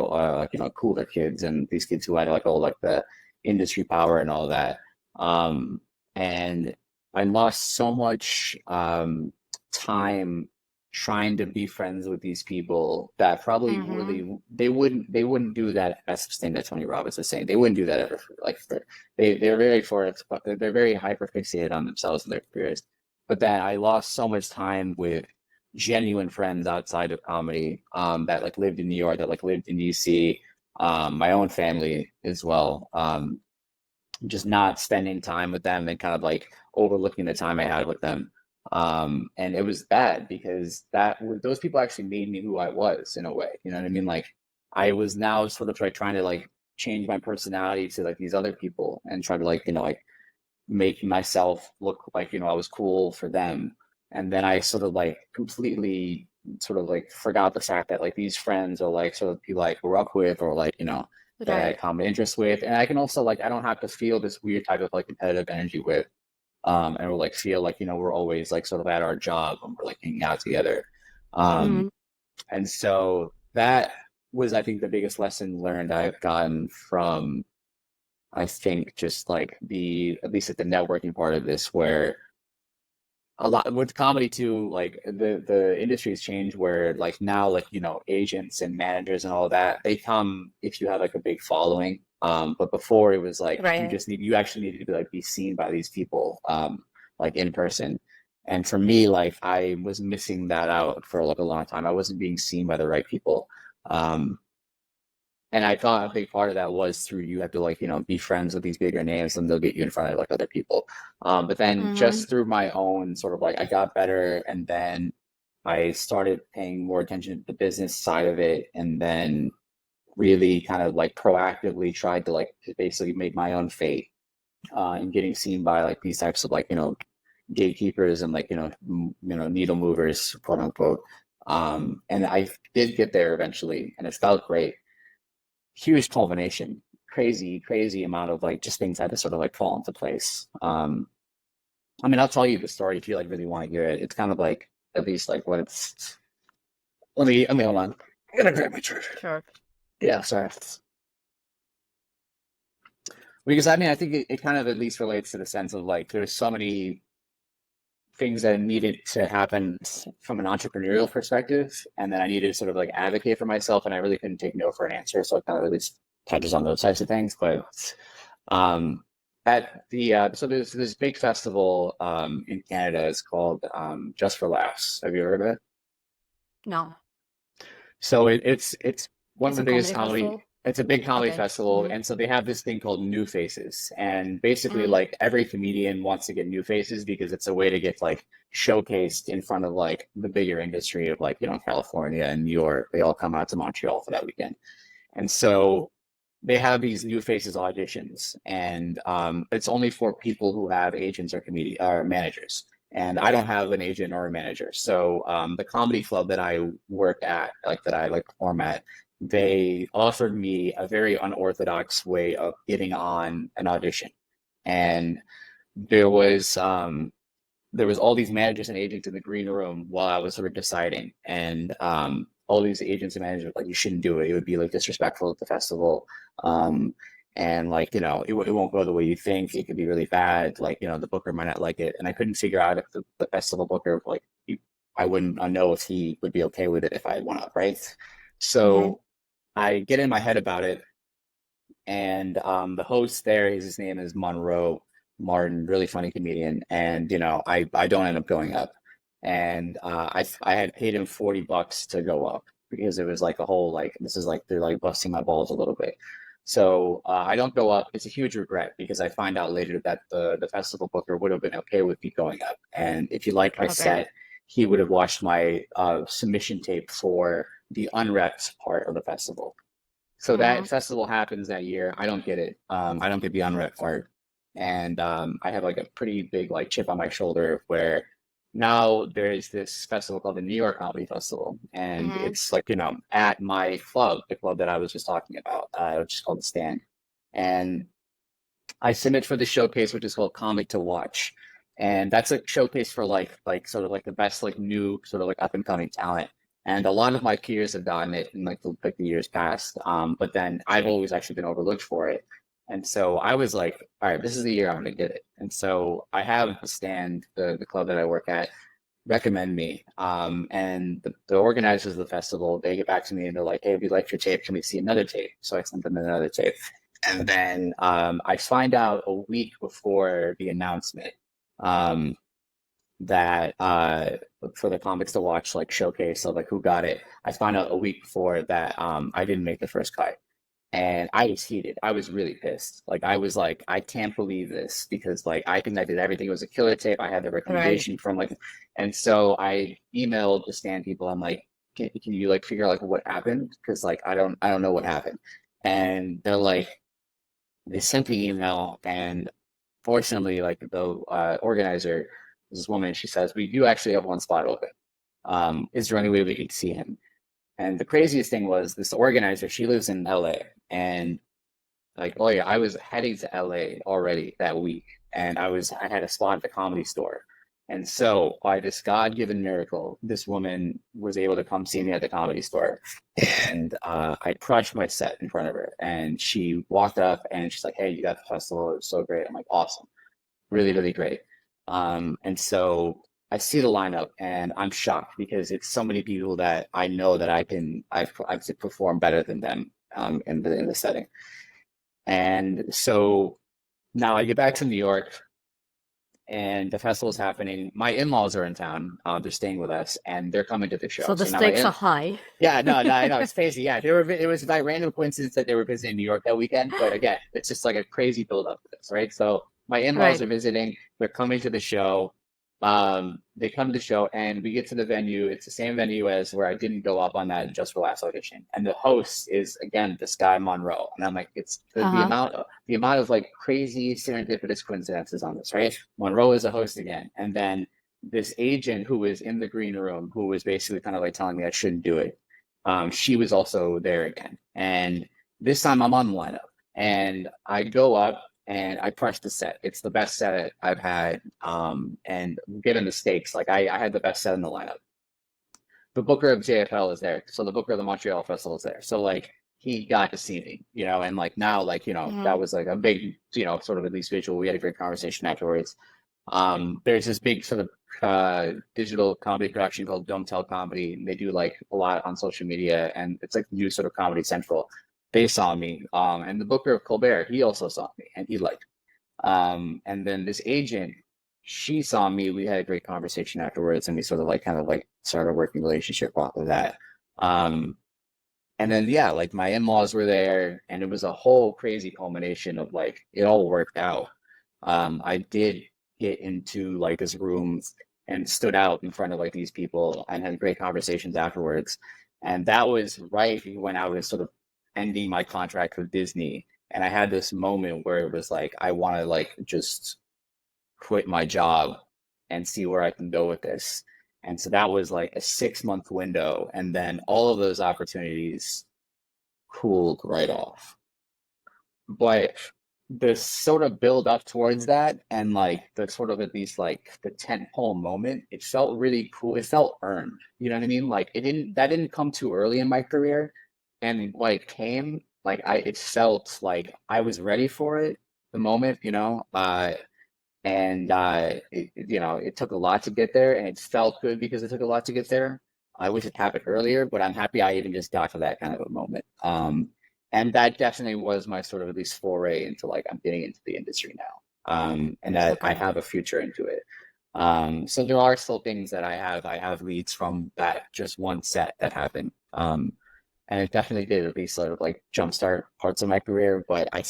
cooler kids and these kids who had like all like the industry power and all that. Um, and I lost so much time trying to be friends with these people that probably Mm-hmm. really they wouldn't do that as thing that Tony Robbins was saying. They wouldn't do that ever. Like they're very for it, but they're very hyper fixated on themselves and their careers. But then I lost so much time with genuine friends outside of comedy that like lived in New York, that like lived in DC, my own family as well. Just not spending time with them and kind of like overlooking the time I had with them. And it was bad because those people actually made me who I was in a way. You know what I mean? Like I was now sort of like trying to like change my personality to like these other people and try to like, like make myself look like, I was cool for them. And then I sort of like completely sort of like forgot the fact that like these friends are like sort of people I grew up with or like, that I had Right. common interests with. And I can also like I don't have to feel this weird type of like competitive energy with and we'll like feel like, we're always like sort of at our job when we're like hanging out together. Um Mm-hmm. and so that was I think the biggest lesson learned I've gotten from I think just like the at least at the networking part of this where a lot with comedy too, like the industry's changed where like now like agents and managers and all that they come if you have like a big following. But before it was like Right. you actually needed to like be seen by these people like in person. And for me, like I was missing that out for like a long time. I wasn't being seen by the right people. Um, and I thought a big part of that was through you have to like, be friends with these bigger names and they'll get you in front of like other people. But then Mm-hmm. just through my own sort of like I got better and then I started paying more attention to the business side of it and then really kind of like proactively tried to like to basically make my own fate and getting seen by like these types of like, gatekeepers and like, needle movers, quote unquote. And I did get there eventually and it felt great, huge culmination, crazy amount of like just things had to sort of like fall into place. I mean, I'll tell you the story if you like really want to hear it. It's kind of like at least like what it's. Let me hold on. I'm gonna grab my charger. Sure. Yeah, sorry. Because I mean, I think it kind of at least relates to the sense of like there's so many things that needed to happen from an entrepreneurial perspective, and then I needed to sort of like advocate for myself, and I really couldn't take no for an answer. So it kind of at least touches on those types of things, but. Um, at the so there's this big festival in Canada. It's called Just for Laughs. Have you heard of it? No. So it's one of It's the a biggest comedy comedy. festival. It's a big comedy Okay. festival, Mm-hmm. and so they have this thing called New Faces, and basically Mm-hmm. like every comedian wants to get new faces because it's a way to get like showcased in front of like the bigger industry of like California and New York. They all come out to Montreal for that weekend. And so they have these new faces auditions, and it's only for people who have agents or comedian or managers. And I don't have an agent or a manager. So the comedy club that I work at, like that I like perform at, they offered me a very unorthodox way of getting on an audition. And there was there was all these managers and agents in the green room while I was sort of deciding, and all these agents and managers were like, you shouldn't do it. It would be like disrespectful at the festival. Um, and like, it won't go the way you think. It could be really bad. Like, the booker might not like it. And I couldn't figure out if the festival booker, like, I wouldn't know if he would be okay with it if I went up, right? Mm-hmm. So I get in my head about it, and the host there, his name is Monroe Martin, really funny comedian, and I don't end up going up, and I had paid him $40 to go up because it was like a whole like this is like they're like busting my balls a little bit. So I don't go up. It's a huge regret because I find out later that the festival booker would have been okay with me going up, and if you like my Okay. set, he would have watched my submission tape for the unrepped part of the festival. So Mm-hmm. that festival happens that year. I don't get it. I don't get the unrep part, and I have like a pretty big like chip on my shoulder where now there's this festival called the New York Comedy Festival, and Mm-hmm. it's like at my club, the club that I was just talking about, which is called the Stand, and I submit for the showcase, which is called Comic to Watch, and that's a showcase for like sort of like the best like new sort of like up and coming talent. And a lot of my peers have gotten it in like the years past, but then I've always actually been overlooked for it. And so I was like, all right, this is the year I'm gonna get it. And so I have the Stand, the club that I work at, recommend me. And the organizers of the festival, they get back to me and they're like, hey, we like your tape. Can we see another tape? So I sent them another tape. And then I find out a week before the announcement um, that for the comics to watch like showcase of like who got it. I find out a week before that I didn't make the first cut. And I was heated. I was really pissed. Like I was like, I can't believe this because like I think I did everything. It was a killer tape. I had the Right. recommendation from like, and so I emailed the Stand people. I'm like, can you like figure out like what happened? Because like I don't know what happened. And they're like, they sent the email, and fortunately, like the organizer, this woman, she says, we do actually have one spot open. Is there any way we could see him? And the craziest thing was this organizer, she lives in LA, and like, oh yeah, I was heading to LA already that week, and I had a spot at the Comedy Store. And so, by this God-given miracle, this woman was able to come see me at the Comedy Store, and I crushed my set in front of her. And she walked up, and she's like, "Hey, you got the festival. It was so great." I'm like, "Awesome, really, really great." And so I see the lineup, and I'm shocked because it's so many people that I know that I've perform better than them in the setting. And so now I get back to New York, and the festival's happening. My in-laws are in town. They're staying with us, and they're coming to the show. So the So now my stakes are in high. yeah, no, no, I know it's crazy. Yeah, they were. It was by random coincidence that they were visiting New York that weekend. But again, it's just like a crazy build up to this, right? So my in-laws Right. are visiting. They're coming to the show. They come to the show, and we get to the venue. It's the same venue as where I didn't go up on that Just for Laughs audition. And the host is again this guy Monroe, and I'm like, it's the Uh-huh. amount of like crazy serendipitous coincidences on this, right? Monroe is a host again, and then this agent who was in the green room, who was basically kind of like telling me I shouldn't do it, she was also there again. And this time I'm on the lineup, and I go up and I crush the set. It's the best set I've had. And given the stakes, like I had the best set in the lineup. The booker of JFL is there. So the booker of the Montreal Festival is there. So like he got to see me, and like now, like, Mm-hmm. that was like a big, sort of at least visual. We had a great conversation afterwards. There's this big sort of digital comedy production called Don't Tell Comedy. They do like a lot on social media, and it's like new sort of Comedy Central. They saw me, and the Booker of Colbert, he also saw me, and he liked. And then this agent, she saw me. We had a great conversation afterwards, and we sort of like kind of like started a working relationship off of that. Um, and then yeah, like my in-laws were there, and it was a whole crazy culmination of like it all worked out. I did get into like this room and stood out in front of like these people and had great conversations afterwards. And that was right when I was sort of ending my contract with Disney. And I had this moment where it was like, I want to like just quit my job and see where I can go with this. And so that was like a 6 month window. And then all of those opportunities cooled right off. But the sort of build up towards that and like the sort of at least like the tentpole moment, it felt really cool. It felt earned. You know what I mean? Like it didn't that didn't come too early in my career. And when it came, like it felt like I was ready for it the moment, you know. And you know, it took a lot to get there and it felt good because it took a lot to get there. I wish it happened earlier, but I'm happy I even just got to that kind of a moment. And that definitely was my sort of at least foray into like I'm getting into the industry now. And that I Okay. have a future into it. So there are still things that I have leads from that just one set that happened. And it definitely did at least sort of like jumpstart parts of my career, but I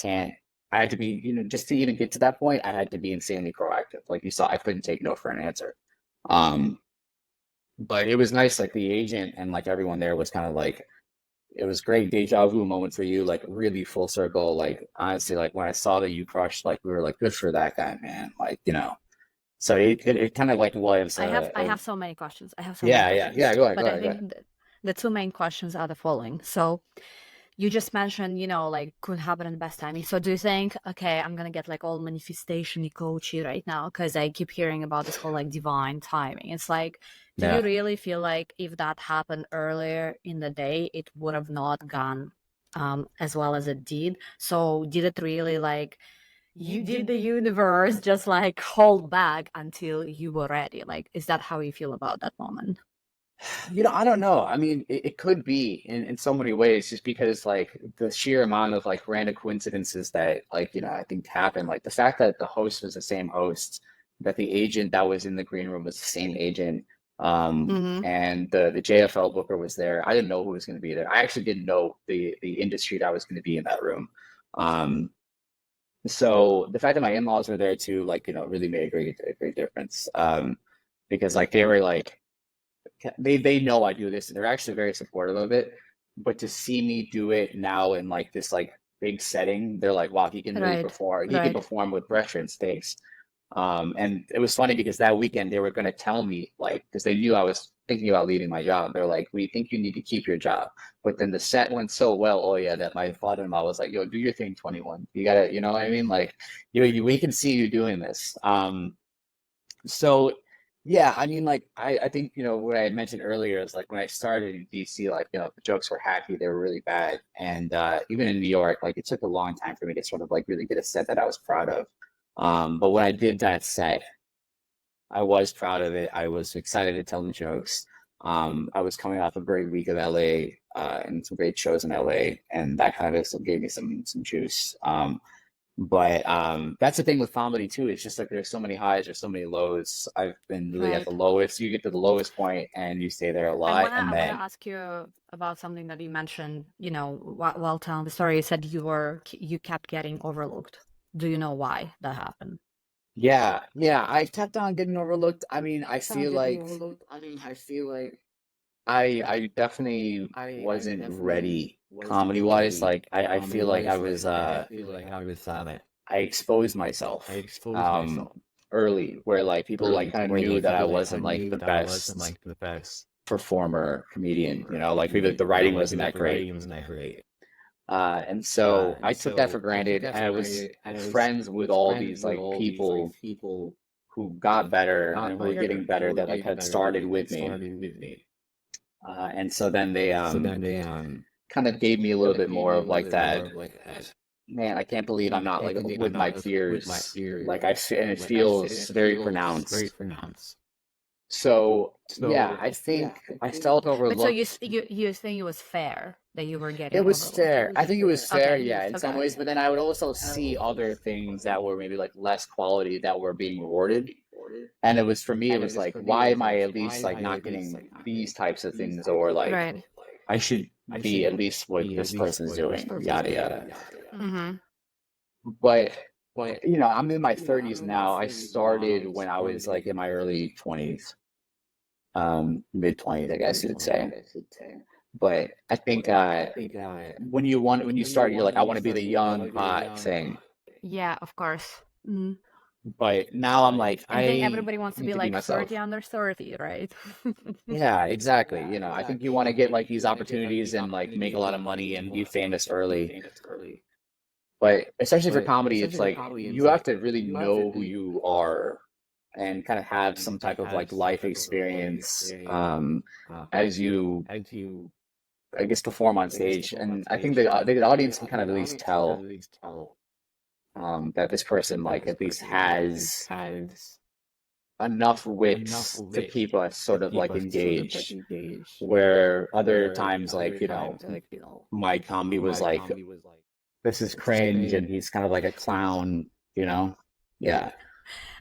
had to be, you know, just to even get to that point, I had to be insanely proactive. Like you saw, I couldn't take no for an answer. Um, but it was nice, like the agent and like everyone there was kind of like, it was great deja vu moment for you, like really full circle. Like honestly, like when I saw that you crushed, like we were like, good for that guy, man. Like, you know, so it kind of like was, I have so many questions. I have so many yeah, yeah, questions. yeah, go ahead, go But I ahead, go ahead. think the two main questions are the following. So you just mentioned, you know, like could happen in the best timing. So do you think, okay, I'm gonna get like all manifestation coachy right now because I keep hearing about this whole like divine timing. It's like, do you Yeah. really feel like if that happened earlier in the day, it would have not gone as well as it did? So did it really like you did the universe just like hold back until you were ready? Like, is that how you feel about that moment? You know, I don't know. I mean, it could be in so many ways, just because like the sheer amount of like random coincidences that like, you know, I think happen. Like the fact that the host was the same host, that the agent that was in the green room was the same agent, Mm-hmm. and the JFL booker was there. I didn't know who was going to be there. I actually didn't know the industry that was going to be in that room. Um, so the fact that my in-laws were there too, like, you know, really made a great difference. Because like they were like they know I do this and they're actually very supportive of it. But to see me do it now in like this like big setting, they're like, wow, he can really Right, perform. He can right. perform with pressure and stakes. And it was funny because that weekend they were going to tell me like because they knew I was thinking about leaving my job. They're like, we think you need to keep your job. But then the set went so well, oh yeah, that my father-in-law was like, yo, do your thing, 21. You gotta, you know what I mean? Like we can see you doing this. So yeah, I mean, like I think you know what I had mentioned earlier is like when I started in DC, like you know the jokes were hacky, they were really bad, and even in New York, like it took a long time for me to sort of like really get a set that I was proud of. But when I did that set, I was proud of it. I was excited to tell the jokes. I was coming off a great week of LA and some great shows in LA, and that kind of still gave me some juice. But that's the thing with comedy too. It's just like there's so many highs, there's so many lows. I've been really at the Right. lowest. You get to the lowest point and you stay there a I lot, wanna and I wanna then ask you about something that you mentioned, you know, while telling the story. You said you kept getting overlooked. Do you know why that happened? yeah, yeah, I kept on getting overlooked. I mean, I feel like I definitely wasn't ready comedy wise. Like I feel like I exposed myself early where like people like kind of knew that I wasn't like the best performer comedian, you know, like maybe the writing wasn't that great. And so I took that for granted, and I was friends with all these like people who got better and who were getting better that like had started with me. And so then they kind of gave me a little bit more of like that, man, I can't believe I'm not like with my peers. Like and it feels very pronounced. So yeah, I think I felt But so overlooked. you think it was fair that you were It getting was overlooked? fair. I think it was fair, Okay. yeah, in some Okay. ways. But then I would also see other things that were maybe like less quality that were being rewarded. And it was for me, it was like, why am I at least like not getting these types of things, or like Right. I should be at least what this person's doing, yada yada. Mm-hmm. But you know, I'm in my 30s now. I started when I was like in my early 20s, mid 20s, I guess you would say. But I think when you start, you're like, I want to be the young hot thing. Yeah, of course. Mhm. But now I'm like, I think I everybody wants to need be to be like 30 myself. under 30, right? Yeah, exactly. You know, I think you want to get like these opportunities and like make a lot of money and be famous early. But especially for comedy, it's like you have to really know who you are and kind of have some type of like life experience as you, I guess, perform on stage. And I think the audience can kind of at least tell that this person like at least has enough wits to keep us sort of like engaged. Where other times, like, my comedy was like, this is cringe and he's kind of like a clown, you know? Yeah.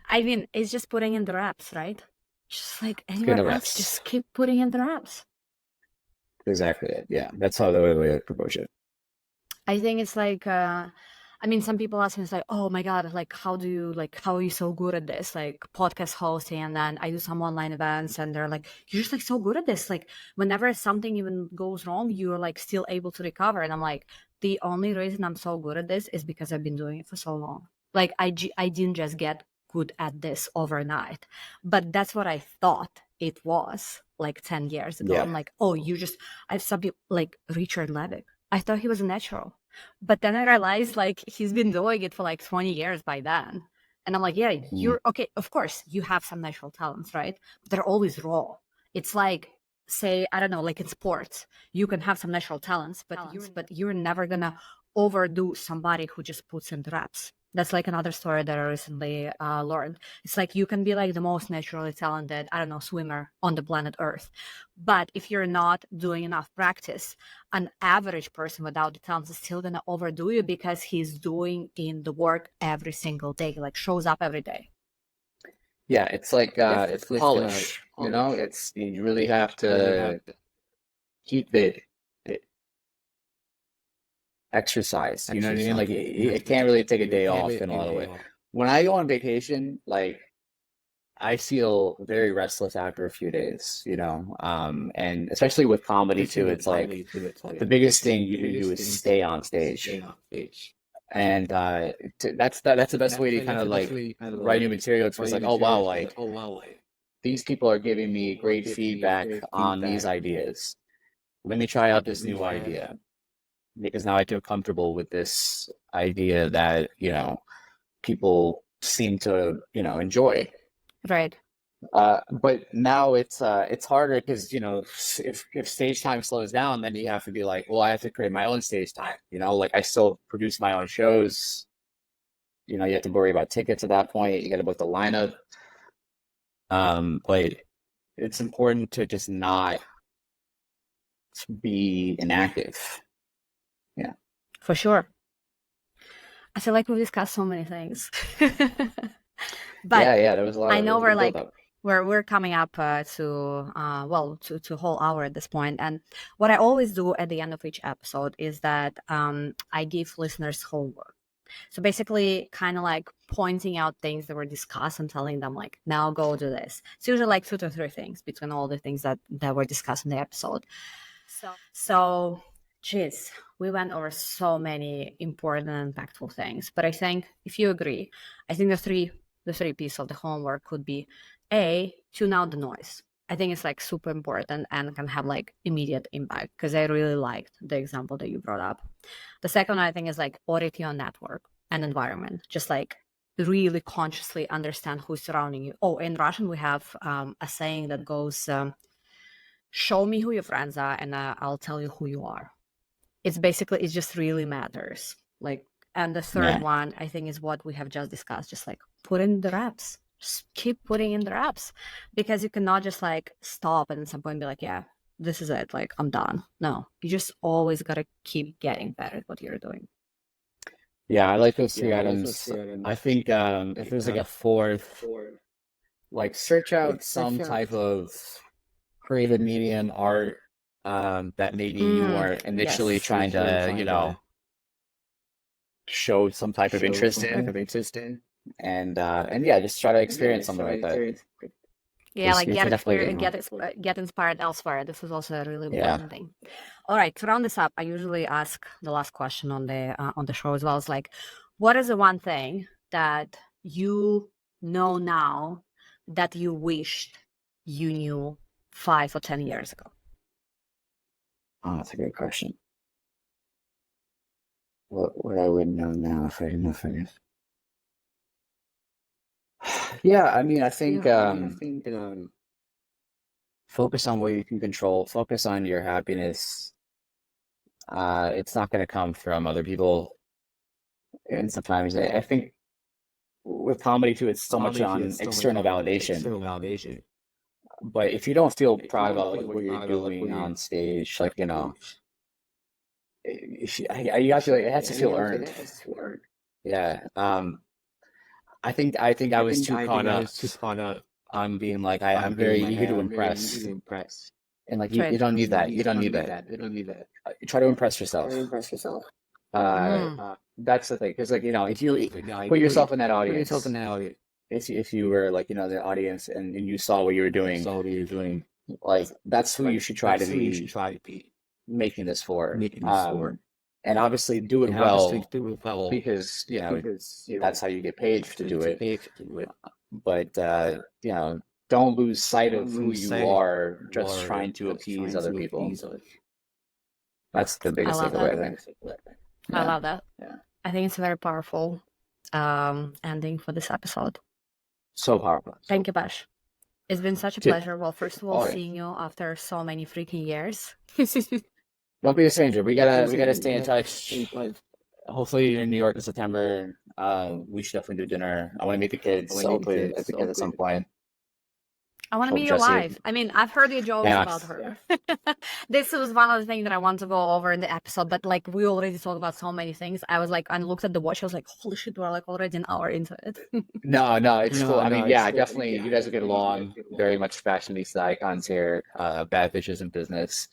I mean, it's just putting in the reps, right? Just like Get anywhere the else, reps. just keep putting in the reps. Exactly it. Yeah. That's how the way I approach it. I think it's like, I mean, some people ask me, it's like, oh my God, like, how are you so good at this? Like, podcast hosting. And then I do some online events, and they're like, you're just like so good at this. Like, whenever something even goes wrong, you're like still able to recover. And I'm like, the only reason I'm so good at this is because I've been doing it for so long. Like, I didn't just get good at this overnight, but that's what I thought it was like 10 years ago. Yeah. I'm like, oh, I have some people like Richard Levick. I thought he was a natural. But then I realized like he's been doing it for like 20 years by then. And I'm like, yeah, you're okay. Of course, you have some natural talents, right? But they're always raw. It's like, say, I don't know, like in sports, you can have some natural talents, but you're never gonna overdo somebody who just puts in the reps. That's like another story that I recently learned. It's like you can be like the most naturally talented, I don't know, swimmer on the planet Earth. But if you're not doing enough practice, an average person without the talents is still going to overdo you because he's doing in the work every single day, like shows up every day. Yeah. It's like, it's polish, it's, you really have to keep it exercise. You know what I mean? Like it can't really take a day off in a lot of ways. When I go on vacation, like I feel very restless after a few days, and especially with comedy too, it's like the biggest thing you can do is stay on stage. And that's the best way to kind of like write new material. It's just like, oh wow, like these people are giving me great feedback on these ideas. Let me try out this new idea because now I feel comfortable with this idea that, people seem to, enjoy. Right. But now it's harder because, if stage time slows down, then you have to be like, well, I have to create my own stage time. Like I still produce my own shows. You have to worry about tickets at that point. You got to book the lineup. But it's important to just not be inactive. Yeah. For sure. I feel like we've discussed so many things. But yeah, there was a lot. I know we're like buildup. we're coming up to a whole hour at this point, and what I always do at the end of each episode is that I give listeners homework. So basically, kind of like pointing out things that were discussed and telling them like, now go do this. It's usually like 2 to 3 things between all the things that were discussed in the episode. So, geez, we went over so many important and impactful things. But I think if you agree, I think the three pieces of the homework could be A, tune out the noise. I think it's like super important and can have like immediate impact because I really liked the example that you brought up. The second one I think is like audit your network and environment. Just like really consciously understand who's surrounding you. Oh, in Russian we have a saying that goes, show me who your friends are and I'll tell you who you are. It just really matters. Like, and the third one I think is what we have just discussed, just like put in the reps. Just keep putting in the reps because you cannot just like stop and at some point be like, yeah, this is it. Like, I'm done. No, you just always got to keep getting better at what you're doing. Yeah, I like those 3 items. I think if there's like a fourth, like search out some type of creative medium, art, that maybe you weren't initially trying to, show some type of interest in. And yeah, just try to experience something like that. Yeah, like definitely get inspired elsewhere. This is also a really important thing. All right, to round this up, I usually ask the last question on the show as well. It's like, what is the one thing that you know now that you wished you knew 5 or 10 years ago? Oh, that's a good question. what I would know now if I didn't know if I Yeah, I mean, I think focus on what you can control, focus on your happiness. It's not going to come from other people. And sometimes I think with comedy too, it's so much on external validation. But if you don't feel proud about like what you're doing on stage, like, you have to, it has to feel earned. Yeah. I think I was too caught up on being like, I'm very eager to impress. And like, you Right. don't need that. You don't need that. Try to impress yourself. Mm. That's the thing. Because like, if you put yourself in that audience, if you were like, the audience and you saw what you were doing, like that's who you should try to be making this for. And obviously do it well because, that's how you get paid to do it. But don't lose sight of who you are just trying to appease other people. That's the I biggest love takeaway, I that. think. I Yeah. love that. I think it's a very powerful ending for this episode. So powerful. Thank you, Bash. It's been such a Dude. pleasure. Well, first of all, Oh, yeah. seeing you after so many freaking years. Don't be a stranger. We gotta stay in touch. Hopefully you're in New York in September. We should definitely do dinner. I want to meet the kids. So hopefully at the kids at some point. I want to Hope meet your Jesse- wife. I mean, I've heard your jokes Yeah. about her. This was one of the things that I want to go over in the episode, but like we already talked about so many things. I was like, I looked at the watch. I was like, holy shit, we're like already an hour into it. No, it's cool. I mean, yeah, definitely. You guys will get along. Very much fashionista icons here. Bad bitches in business.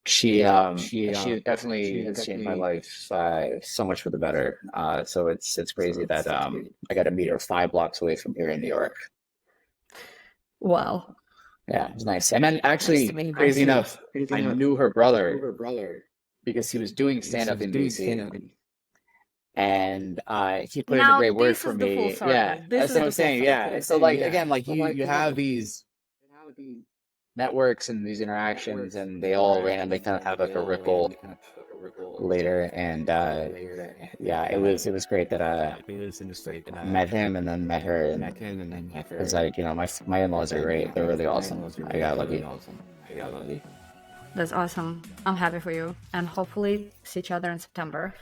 She definitely has changed my life so much for the better. So it's crazy that I got to meet her 5 blocks away from here in New York. Wow. Yeah, it's nice. And then actually, to meet you. crazy enough, I knew her brother because he was doing stand up in DC. And he put in a Now, great word this for is the full me. circle. Yeah, This that's is what the I'm full saying. Yeah. circle. So like again, like you have these networks and these interactions, and they all randomly kind of have like a ripple later. And yeah, it was great that I met him and then met her. Because like my in-laws are great. They're really awesome. I got lucky. That's awesome. I'm happy for you. And hopefully see each other in September.